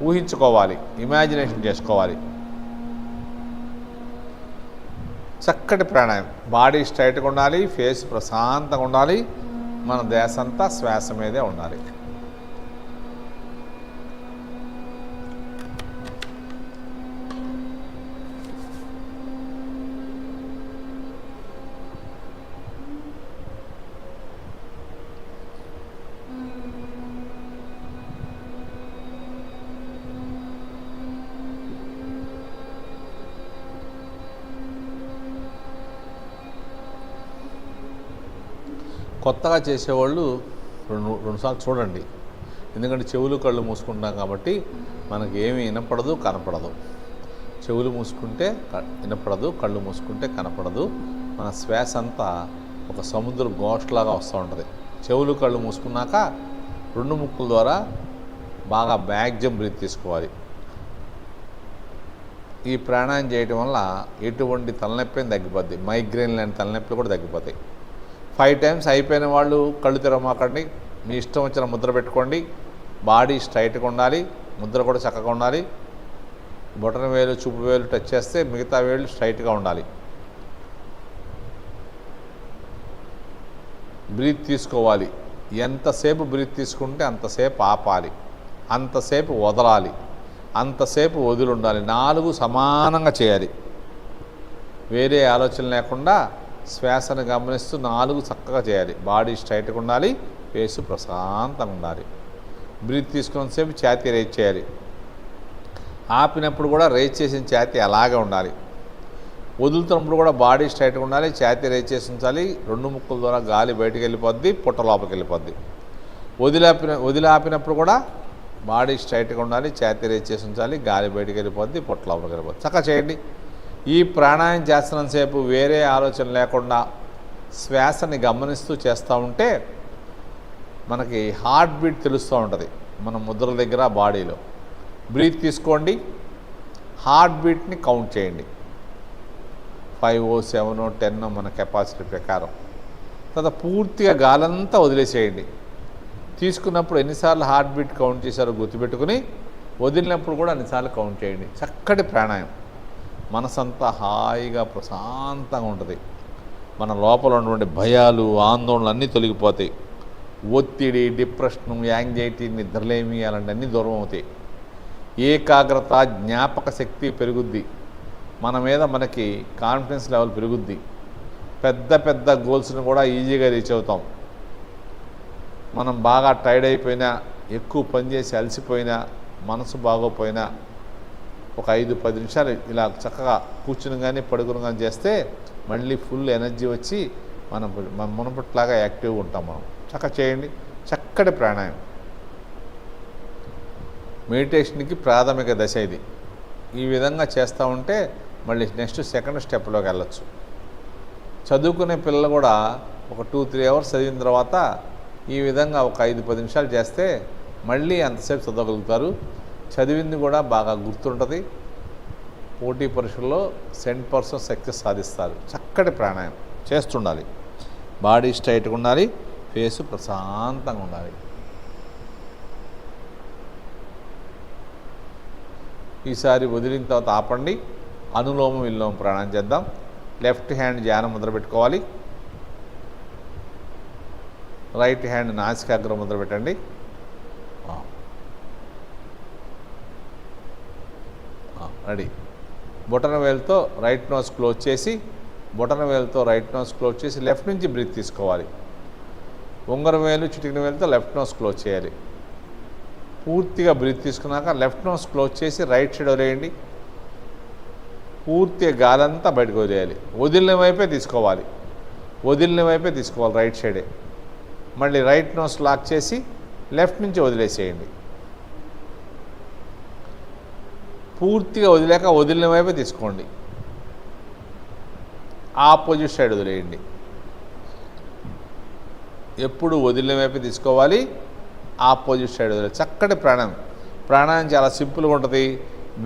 ఊహించుకోవాలి, ఇమాజినేషన్ చేసుకోవాలి. చక్కటి ప్రాణాయామం. బాడీ స్ట్రైట్గా ఉండాలి, ఫేస్ ప్రశాంతంగా ఉండాలి, మన ధ్యాస అంతా శ్వాస మీదే ఉండాలి. కొత్తగా చేసేవాళ్ళు రెండు సార్లు చూడండి. ఎందుకంటే చెవులు కళ్ళు మూసుకుంటాం కాబట్టి మనకి ఏమీ వినపడదు, కనపడదు. చెవులు మూసుకుంటే వినపడదు, కళ్ళు మూసుకుంటే కనపడదు. మన శ్వాస అంతా ఒక సముద్ర ఘోషలాగా వస్తూ ఉంటుంది. చెవులు కళ్ళు మూసుకున్నాక 2 ముక్కుల ద్వారా బాగా మ్యాక్సిమం బ్రీత్ తీసుకోవాలి. ఈ ప్రాణాయామం చేయడం వల్ల ఎటువంటి తలనొప్పి తగ్గిపోద్ది, మైగ్రేన్ లాంటి తలనొప్పులు కూడా తగ్గిపోతాయి. 5 టైమ్స్ అయిపోయిన వాళ్ళు కళ్ళు తెరవమాకండి, మీ ఇష్టం వచ్చిన ముద్ర పెట్టుకోండి. బాడీ స్ట్రైట్గా ఉండాలి, ముద్ర కూడా చక్కగా ఉండాలి. బొటన వేలు చూపు వేలు టచ్ చేస్తే మిగతా వేళ్ళు స్ట్రైట్గా ఉండాలి. బ్రీత్ తీసుకోవాలి. ఎంతసేపు బ్రీత్ తీసుకుంటే అంతసేపు ఆపాలి, అంతసేపు వదలాలి, అంతసేపు వదిలి ఉండాలి. 4 సమానంగా చేయాలి. వేరే ఆలోచన లేకుండా శ్వాసను గమనిస్తూ 4 చక్కగా చేయాలి. బాడీ స్ట్రైట్గా ఉండాలి, ఫేసు ప్రశాంతంగా ఉండాలి. బ్రీత్ తీసుకున్నంతసేపు ఛాతీ రేజ్ చేయాలి. ఆపినప్పుడు కూడా రేజ్ చేసిన ఛాతీ అలాగే ఉండాలి. వదులుతున్నప్పుడు కూడా బాడీ స్ట్రైట్గా ఉండాలి, ఛాతీ రేజ్ చేసి ఉంచాలి. 2 ముక్కుల ద్వారా గాలి బయటికి వెళ్ళిపోద్ది, పుట్ట లోపలికి వెళ్ళిపోద్ది. వదిలాపినప్పుడు కూడా బాడీ స్ట్రైట్గా ఉండాలి, ఛాతీ రేజ్ చేసి ఉంచాలి, గాలి బయటికి వెళ్ళిపోద్ది, పుట్ట లోపలికి వెళ్ళిపోద్ది. చక్కగా చేయండి. ఈ ప్రాణాయామం చేస్తున్నంతసేపు వేరే ఆలోచన లేకుండా శ్వాసని గమనిస్తూ చేస్తూ ఉంటే మనకి హార్ట్ బీట్ తెలుస్తూ ఉంటుంది మన ముద్ర దగ్గర, బాడీలో. బ్రీత్ తీసుకోండి, హార్ట్ బీట్ని కౌంట్ చేయండి. 5, 7, 10 మన కెపాసిటీ ప్రకారం. తర్వాత పూర్తిగా గాలంతా వదిలేసేయండి. తీసుకున్నప్పుడు ఎన్నిసార్లు హార్ట్ బీట్ కౌంట్ చేశారో గుర్తుపెట్టుకుని వదిలినప్పుడు కూడా అన్నిసార్లు కౌంట్ చేయండి. చక్కటి ప్రాణాయామం. మనసంతా హాయిగా ప్రశాంతంగా ఉంటుంది. మన లోపల ఉన్నటువంటి భయాలు, ఆందోళనలు అన్నీ తొలగిపోతాయి. ఒత్తిడి, డిప్రెషను, యాంగ్జైటీ, నిద్రలేమి అలాంటివన్నీ దూరం అవుతాయి. ఏకాగ్రత, జ్ఞాపక శక్తి పెరుగుద్ది. మన మీద మనకి కాన్ఫిడెన్స్ లెవెల్ పెరుగుద్ది. పెద్ద పెద్ద గోల్స్ని కూడా ఈజీగా రీచ్ అవుతాం. మనం బాగా టైర్డ్ అయిపోయినా, ఎక్కువ పనిచేసి అలసిపోయినా, మనసు బాగోపోయినా ఒక 5-10 నిమిషాలు ఇలా చక్కగా కూర్చుని కానీ పడుకుని కానీ చేస్తే మళ్ళీ ఫుల్ ఎనర్జీ వచ్చి మనం మునుపట్లాగా యాక్టివ్గా ఉంటాం. మనం చక్కగా చేయండి. చక్కటి ప్రాణాయామం. మెడిటేషన్కి ప్రాథమిక దశ ఇది. ఈ విధంగా చేస్తూ ఉంటే మళ్ళీ నెక్స్ట్ సెకండ్ స్టెప్లోకి వెళ్ళచ్చు. చదువుకునే పిల్లలు కూడా ఒక 2-3 అవర్స్ చదివిన తర్వాత ఈ విధంగా ఒక 5-10 నిమిషాలు చేస్తే మళ్ళీ అంతసేపు చదవగలుగుతారు. చదివింది కూడా బాగా గుర్తుంటుంది. పోటీ పరీక్షల్లో 100% సక్సెస్ సాధిస్తారు. చక్కటి ప్రాణాయామం చేస్తుండాలి. బాడీ స్ట్రైట్గా ఉండాలి, ఫేసు ప్రశాంతంగా ఉండాలి. ఈసారి వదిలిన తర్వాత ఆపండి. అనులోమ విలోమ ప్రాణాయామం చేద్దాం. లెఫ్ట్ హ్యాండ్ ధ్యాన ముద్ర పెట్టుకోవాలి. రైట్ హ్యాండ్ నాసికాగ్ర ముద్ర పెట్టండి. రెడీ. బొటన వేలుతో రైట్ నోస్ క్లోజ్ చేసి, బొటన వేలుతో రైట్ నోస్ క్లోజ్ చేసి లెఫ్ట్ నుంచి బ్రీత్ తీసుకోవాలి. ఉంగరం వేలు, చిటికిన వేలుతో లెఫ్ట్ నోస్ క్లోజ్ చేయాలి. పూర్తిగా బ్రీత్ తీసుకున్నాక లెఫ్ట్ నోస్ క్లోజ్ చేసి రైట్ సైడ్ వదిలేయండి. పూర్తిగా గాలంతా బయటకు వదిలేయాలి. వదిలిన వైపే తీసుకోవాలి. వదిలిన వైపే తీసుకోవాలి, రైట్ సైడే. మళ్ళీ రైట్ నోస్ లాక్ చేసి లెఫ్ట్ నుంచి వదిలేసేయండి. పూర్తిగా వదిలేక వదిలిన వైపే తీసుకోండి. ఆపోజిట్ సైడ్ వదిలేయండి. ఎప్పుడు వదిలిన వైపే తీసుకోవాలి, ఆపోజిట్ సైడ్ వదిలేదు. చక్కటి ప్రాణాయామం చాలా సింపుల్గా ఉంటుంది.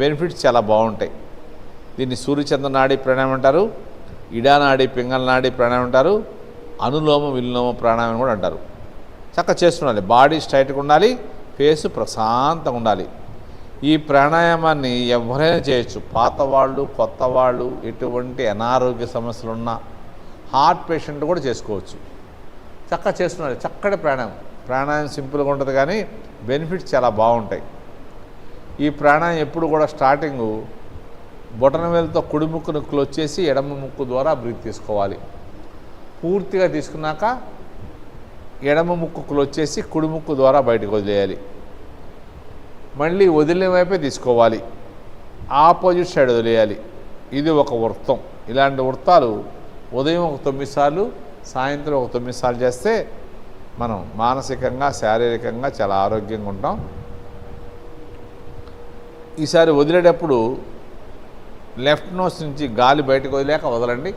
బెనిఫిట్స్ చాలా బాగుంటాయి. దీన్ని సూర్యచంద్ర నాడి ప్రాణాయామం అంటారు, ఇడా నాడి, పింగళ నాడి ప్రాణాయామం అంటారు, అనులోమ విలోమ ప్రాణాయామం కూడా అంటారు. చక్కగా చేస్తుండాలి. బాడీ స్ట్రైట్గా ఉండాలి, ఫేసు ప్రశాంతంగా ఉండాలి. ఈ ప్రాణాయామాన్ని ఎవరైనా చేయొచ్చు. పాత వాళ్ళు, కొత్త వాళ్ళు, ఎటువంటి అనారోగ్య సమస్యలున్నా హార్ట్ పేషెంట్ కూడా చేసుకోవచ్చు. చక్కగా చేస్తుండాలి. చక్కటి ప్రాణాయామం సింపుల్గా ఉంటుంది కానీ బెనిఫిట్స్ చాలా బాగుంటాయి. ఈ ప్రాణాయామం ఎప్పుడు కూడా స్టార్టింగు బొటన వేలుతో కుడి ముక్కును క్లోజ్ చేసి ఎడమ ముక్కు ద్వారా బ్రీత్ తీసుకోవాలి. పూర్తిగా తీసుకున్నాక ఎడమ ముక్కు క్లోజ్ చేసి కుడి ముక్కు ద్వారా బయటకు వదిలేయాలి. మళ్ళీ వదిలిన వైపే తీసుకోవాలి. ఆపోజిట్ సైడ్ వదిలేయాలి. ఇది ఒక వృత్తం. ఇలాంటి వృత్తాలు ఉదయం ఒక 9 సార్లు, సాయంత్రం ఒక 9 సార్లు చేస్తే మనం మానసికంగా, శారీరకంగా చాలా ఆరోగ్యంగా ఉంటాం. ఈసారి వదిలేటప్పుడు లెఫ్ట్ నోస్ నుంచి గాలి బయటకు వదిలేక వదలండి.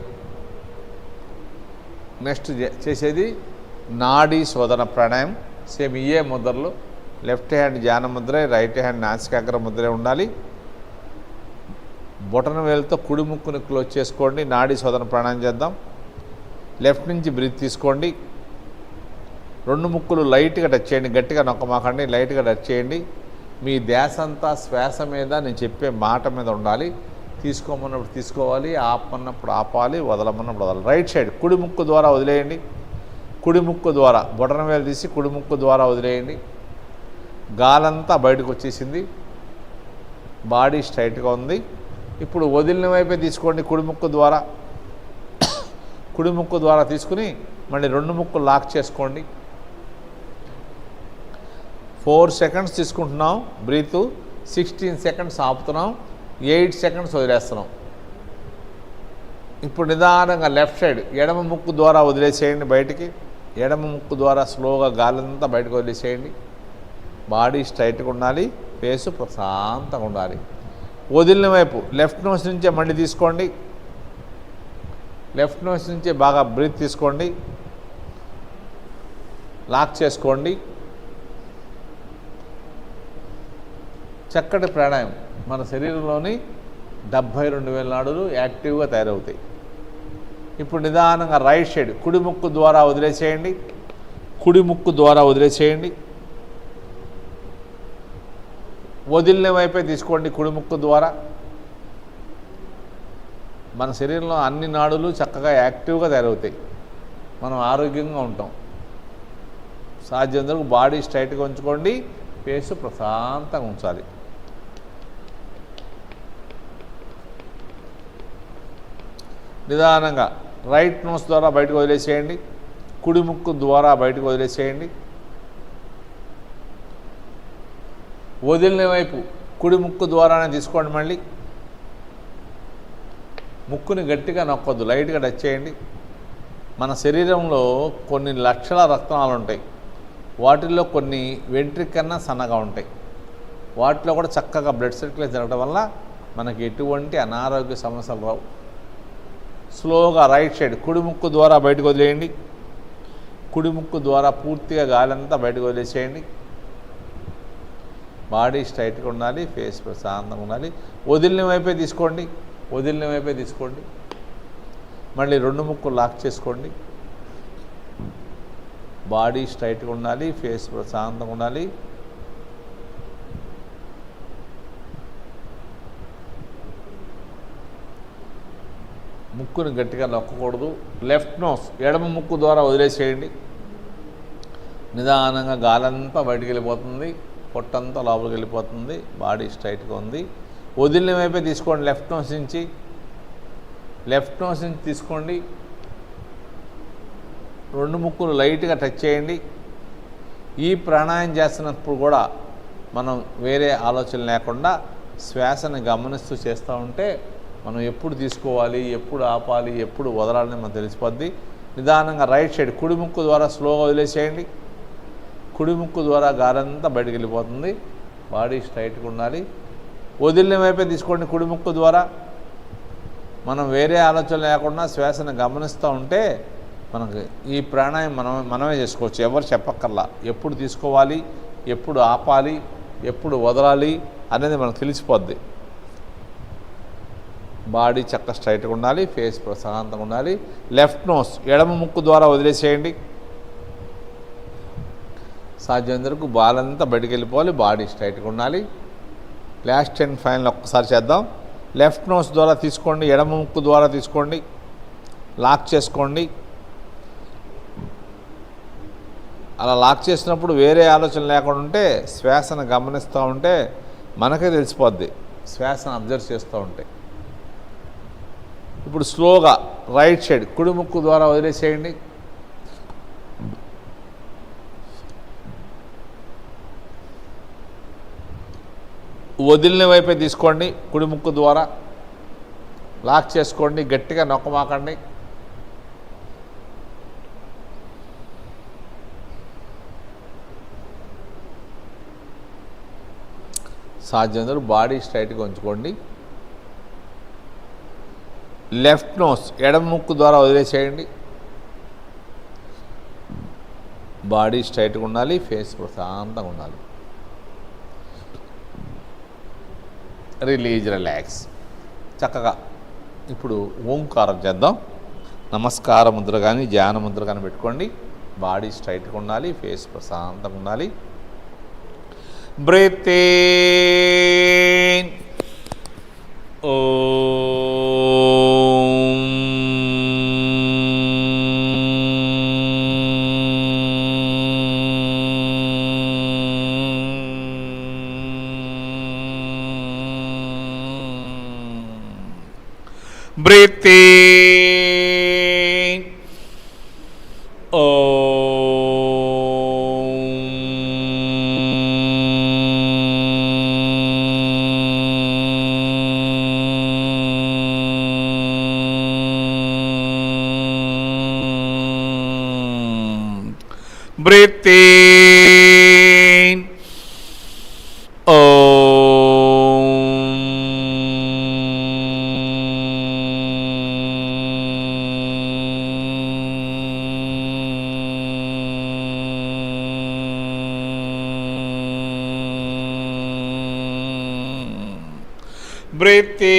నెక్స్ట్ చేసేది నాడీ శోధన ప్రాణాయామం. సేమ్ ఇయే ముద్రలు. లెఫ్ట్ హ్యాండ్ ధ్యాన ముద్రే, రైట్ హ్యాండ్ నాసికాగ్ర ముద్రే ఉండాలి. బొటన వేలుతో కుడి ముక్కుని క్లోజ్ చేసుకోండి. నాడీ శోధన ప్రాణాయామం చేద్దాం. లెఫ్ట్ నుంచి బ్రీత్ తీసుకోండి. 2 ముక్కులు లైట్గా టచ్ చేయండి. గట్టిగా నొక్కమాకండి, లైట్గా టచ్ చేయండి. మీ ధ్యాస అంతా శ్వాస మీద, నేను చెప్పే మాట మీద ఉండాలి. తీసుకోమన్నప్పుడు తీసుకోవాలి, ఆపమన్నప్పుడు ఆపాలి, వదలమన్నప్పుడు వదలాలి. రైట్ సైడ్ కుడి ముక్కు ద్వారా వదిలేయండి. కుడి ముక్కు ద్వారా బొటన వేలు తీసి కుడి ముక్కు ద్వారా వదిలేయండి. గాలంతా బయటకు వచ్చేసింది. బాడీ స్ట్రైట్గా ఉంది. ఇప్పుడు వదిలిన వైపే తీసుకోండి. కుడి ముక్కు ద్వారా కుడి ముక్కు ద్వారా తీసుకుని మళ్ళీ 2 ముక్కులు లాక్ చేసుకోండి. 4 సెకండ్స్ తీసుకుంటున్నాం బ్రీత్, 16 సెకండ్స్ ఆపుతున్నాం, 8 సెకండ్స్ వదిలేస్తున్నాం. ఇప్పుడు నిదానంగా లెఫ్ట్ సైడ్ ఎడమ ముక్కు ద్వారా వదిలేసేయండి బయటికి. ఎడమ ముక్కు ద్వారా స్లోగా గాలంతా బయటకు వదిలేసేయండి. బాడీ స్ట్రైట్గా ఉండాలి, ఫేసు ప్రశాంతంగా ఉండాలి. వదిలిన వైపు లెఫ్ట్ నోస్ నుంచే మళ్ళీ తీసుకోండి. లెఫ్ట్ నోస్ నుంచే బాగా బ్రీత్ తీసుకోండి, లాక్ చేసుకోండి. చక్కటి ప్రాణాయామం. మన శరీరంలోని 72,000 నాడులు యాక్టివ్గా తయారవుతాయి. ఇప్పుడు నిదానంగా రైట్ సైడ్ కుడి ముక్కు ద్వారా వదిలేసేయండి. కుడి ముక్కు ద్వారా వదిలేసేయండి. వదిలిన వైపే తీసుకోండి. కుడి ముక్కు ద్వారా మన శరీరంలో అన్ని నాడులు చక్కగా యాక్టివ్గా తయారవుతాయి. మనం ఆరోగ్యంగా ఉంటాం. సాధ్యమైనంత బాడీ స్ట్రైట్గా ఉంచుకోండి. ఫేస్ ప్రశాంతంగా ఉంచాలి. నిదానంగా రైట్ నోస్ ద్వారా బయటకు వదిలేసేయండి. కుడి ముక్కు ద్వారా బయటకు వదిలేసేయండి. వదిలిన వైపు కుడి ముక్కు ద్వారానే తీసుకోండి. మళ్ళీ ముక్కుని గట్టిగా నొక్కొద్దు, లైట్గా టచ్ చేయండి. మన శరీరంలో కొన్ని లక్షల రక్తనాళాలు ఉంటాయి. వాటిల్లో కొన్ని వెంట్రిక కన్నా సన్నగా ఉంటాయి. వాటిలో కూడా చక్కగా బ్లడ్ సర్క్యులేషన్ జరగడం వల్ల మనకి ఎటువంటి అనారోగ్య సమస్యలు రావు. స్లోగా రైట్ సైడ్ కుడి ముక్కు ద్వారా బయటకు వదిలేయండి. కుడి ముక్కు ద్వారా పూర్తిగా గాలంతా బయటకు వదిలేసేయండి. బాడీ స్ట్రైట్గా ఉండాలి. ఫేస్ ప్రశాంతంగా ఉండాలి. వదిలిన వైపే తీసుకోండి. వదిలిన వైపే తీసుకోండి. మళ్ళీ రెండు ముక్కులు లాక్ చేసుకోండి. బాడీ స్ట్రైట్గా ఉండాలి. ఫేస్ ప్రశాంతంగా ఉండాలి. ముక్కుని గట్టిగా నొక్కకూడదు. లెఫ్ట్ నోస్ ఎడమ ముక్కు ద్వారా వదిలేసేయండి. నిదానంగా గాలంతా బయటికి వెళ్ళిపోతుంది. పొట్టంతా లోపలికి వెళ్ళిపోతుంది. బాడీ స్ట్రైట్గా ఉంది. వదిలిన వైపే తీసుకోండి. లెఫ్ట్ నోస్ నుంచి తీసుకోండి. రెండు ముక్కులు లైట్గా టచ్ చేయండి. ఈ ప్రాణాయామం చేస్తున్నప్పుడు కూడా మనం వేరే ఆలోచన లేకుండా శ్వాసను గమనిస్తూ చేస్తూ ఉంటే మనం ఎప్పుడు తీసుకోవాలి, ఎప్పుడు ఆపాలి, ఎప్పుడు వదలాలని మనకు తెలిసిపోద్ది. నిదానంగా రైట్ సైడ్ కుడి ముక్కు ద్వారా స్లోగా వదిలేసేయండి. కుడి ముక్కు ద్వారా గాలంతా బయటకు వెళ్ళిపోతుంది. బాడీ స్ట్రైట్గా ఉండాలి. వదిలిన వైపే తీసుకోండి. కుడి ముక్కు ద్వారా మనం వేరే ఆలోచన లేకుండా శ్వాసను గమనిస్తూ ఉంటే మనకు ఈ ప్రాణాయామం మనమే చేసుకోవచ్చు. ఎవరు చెప్పక్కర్లా. ఎప్పుడు తీసుకోవాలి, ఎప్పుడు ఆపాలి, ఎప్పుడు వదలాలి అనేది మనకు తెలిసిపోద్ది. బాడీ చక్క స్ట్రైట్గా ఉండాలి. ఫేస్ ప్రశాంతంగా ఉండాలి. లెఫ్ట్ నోస్ ఎడమ ముక్కు ద్వారా వదిలేసేయండి. సాధ్యమైనంత వరకు బాలంతా బయటికి వెళ్ళిపోవాలి. బాడీ స్ట్రైట్గా ఉండాలి. లాస్ట్ అండ్ ఫైనల్ ఒక్కసారి చేద్దాం. లెఫ్ట్ నోస్ ద్వారా తీసుకోండి. ఎడమ ముక్కు ద్వారా తీసుకోండి. లాక్ చేసుకోండి. అలా లాక్ చేసినప్పుడు వేరే ఆలోచన లేకుండా ఉంటే శ్వాసను గమనిస్తూ ఉంటే మనకే తెలిసిపోద్ది. శ్వాసను అబ్జర్వ్ చేస్తూ ఉంటే. ఇప్పుడు స్లోగా రైట్ సైడ్ కుడి ముక్కు ద్వారా వదిలేసేయండి. వదిలిన వైపే తీసుకోండి. కుడి ముక్కు ద్వారా లాక్ చేసుకోండి. గట్టిగా నొక్కమాకండి. సాధ్యమైనంత బాడీ స్ట్రైట్గా ఉంచుకోండి. లెఫ్ట్ నోస్ ఎడమ ముక్కు ద్వారా వదిలేసేయండి. బాడీ స్ట్రైట్గా ఉండాలి. ఫేస్ ప్రశాంతంగా ఉండాలి. రిలాక్స్. చక్కగా ఇప్పుడు ఓంకారం చేద్దాం. నమస్కార ముద్ర కానీ ధ్యాన ముద్ర కానీ పెట్టుకోండి. బాడీ స్ట్రైట్గా ఉండాలి. ఫేస్ ప్రశాంతంగా ఉండాలి. Breathe in. Breathe in. Breathe in. Breathe in.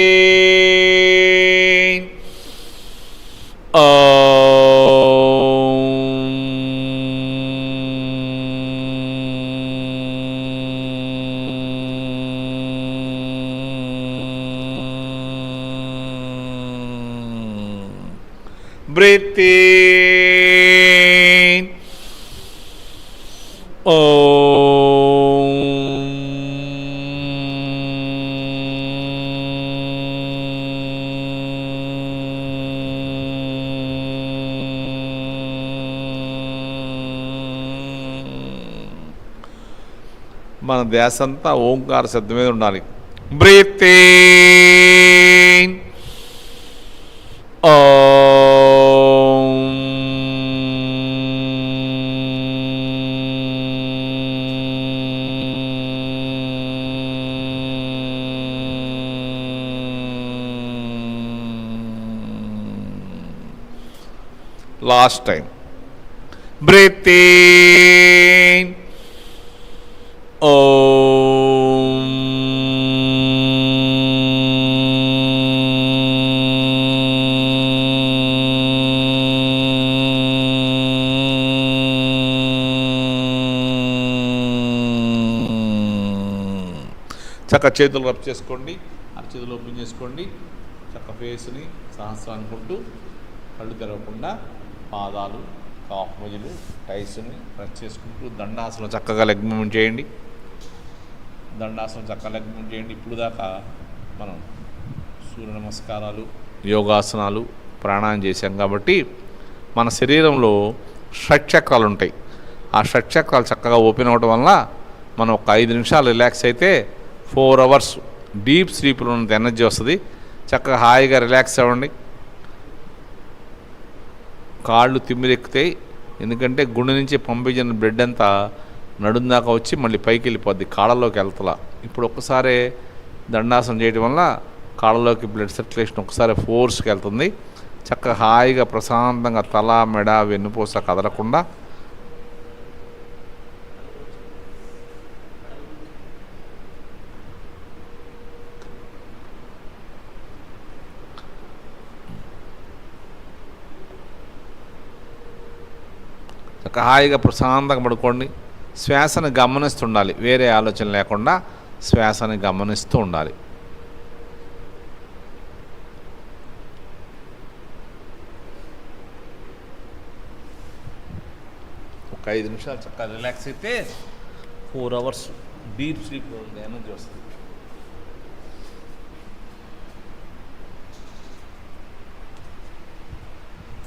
Breathe in. మన ధ్యాస అంతా ఓంకార శబ్దం మీద ఉండాలి. Breathe in. Last time. Breathe in. చక్క చేతులు రబ్ చేసుకోండి, అరచేతులు ఓపెన్ చేసుకోండి. చక్క ఫేస్ని సహస్రం అనుకుంటూ కళ్ళు తెరవకుండా పాదాలు, కాఫ్ మజిలు, టైస్ని ప్రెస్ చేసుకుంటూ దండాసనం చక్కగా లెగ్ మూవ్మెంట్ చేయండి. దండాసనం చక్కగా లెగ్ మూవ్మెంట్ చేయండి. ఇప్పుడు దాకా మనం సూర్య నమస్కారాలు, యోగాసనాలు, ప్రాణాయామం చేశాం కాబట్టి మన శరీరంలో షట్చక్రాలు ఉంటాయి. ఆ షట్చక్రాలు చక్కగా ఓపెన్ అవ్వడం వల్ల మనం ఒక 5 నిమిషాలు రిలాక్స్ అయితే 4 అవర్స్ డీప్ స్లీప్లో ఉన్నంత ఎనర్జీ వస్తుంది. చక్కగా హాయిగా రిలాక్స్ అవ్వండి. కాళ్ళు తిమ్మిరెక్కుతాయి, ఎందుకంటే గుండె నుంచి పంపించిన బ్లడ్ అంతా నడుం దాకా వచ్చి మళ్ళీ పైకి వెళ్ళిపోద్ది, కాళ్ళలోకి వెళ్తలా. ఇప్పుడు ఒక్కసారి దండాసనం చేయడం వల్ల కాళ్ళలోకి బ్లడ్ సర్క్యులేషన్ ఒకసారి ఫోర్స్కి వెళ్తుంది. చక్కగా హాయిగా ప్రశాంతంగా తల, మెడ, వెన్నుపూస కదలకుండా హాయిగా ప్రశాంతంగా పడుకోండి. శ్వాసను గమనిస్తుండాలి, వేరే ఆలోచన లేకుండా శ్వాసని గమనిస్తూ ఉండాలి. ఒక 5 నిమిషాలు చక్కగా రిలాక్స్ అయితే 4 అవర్స్ డీప్ స్లీప్ ఎనర్జీ వస్తుంది.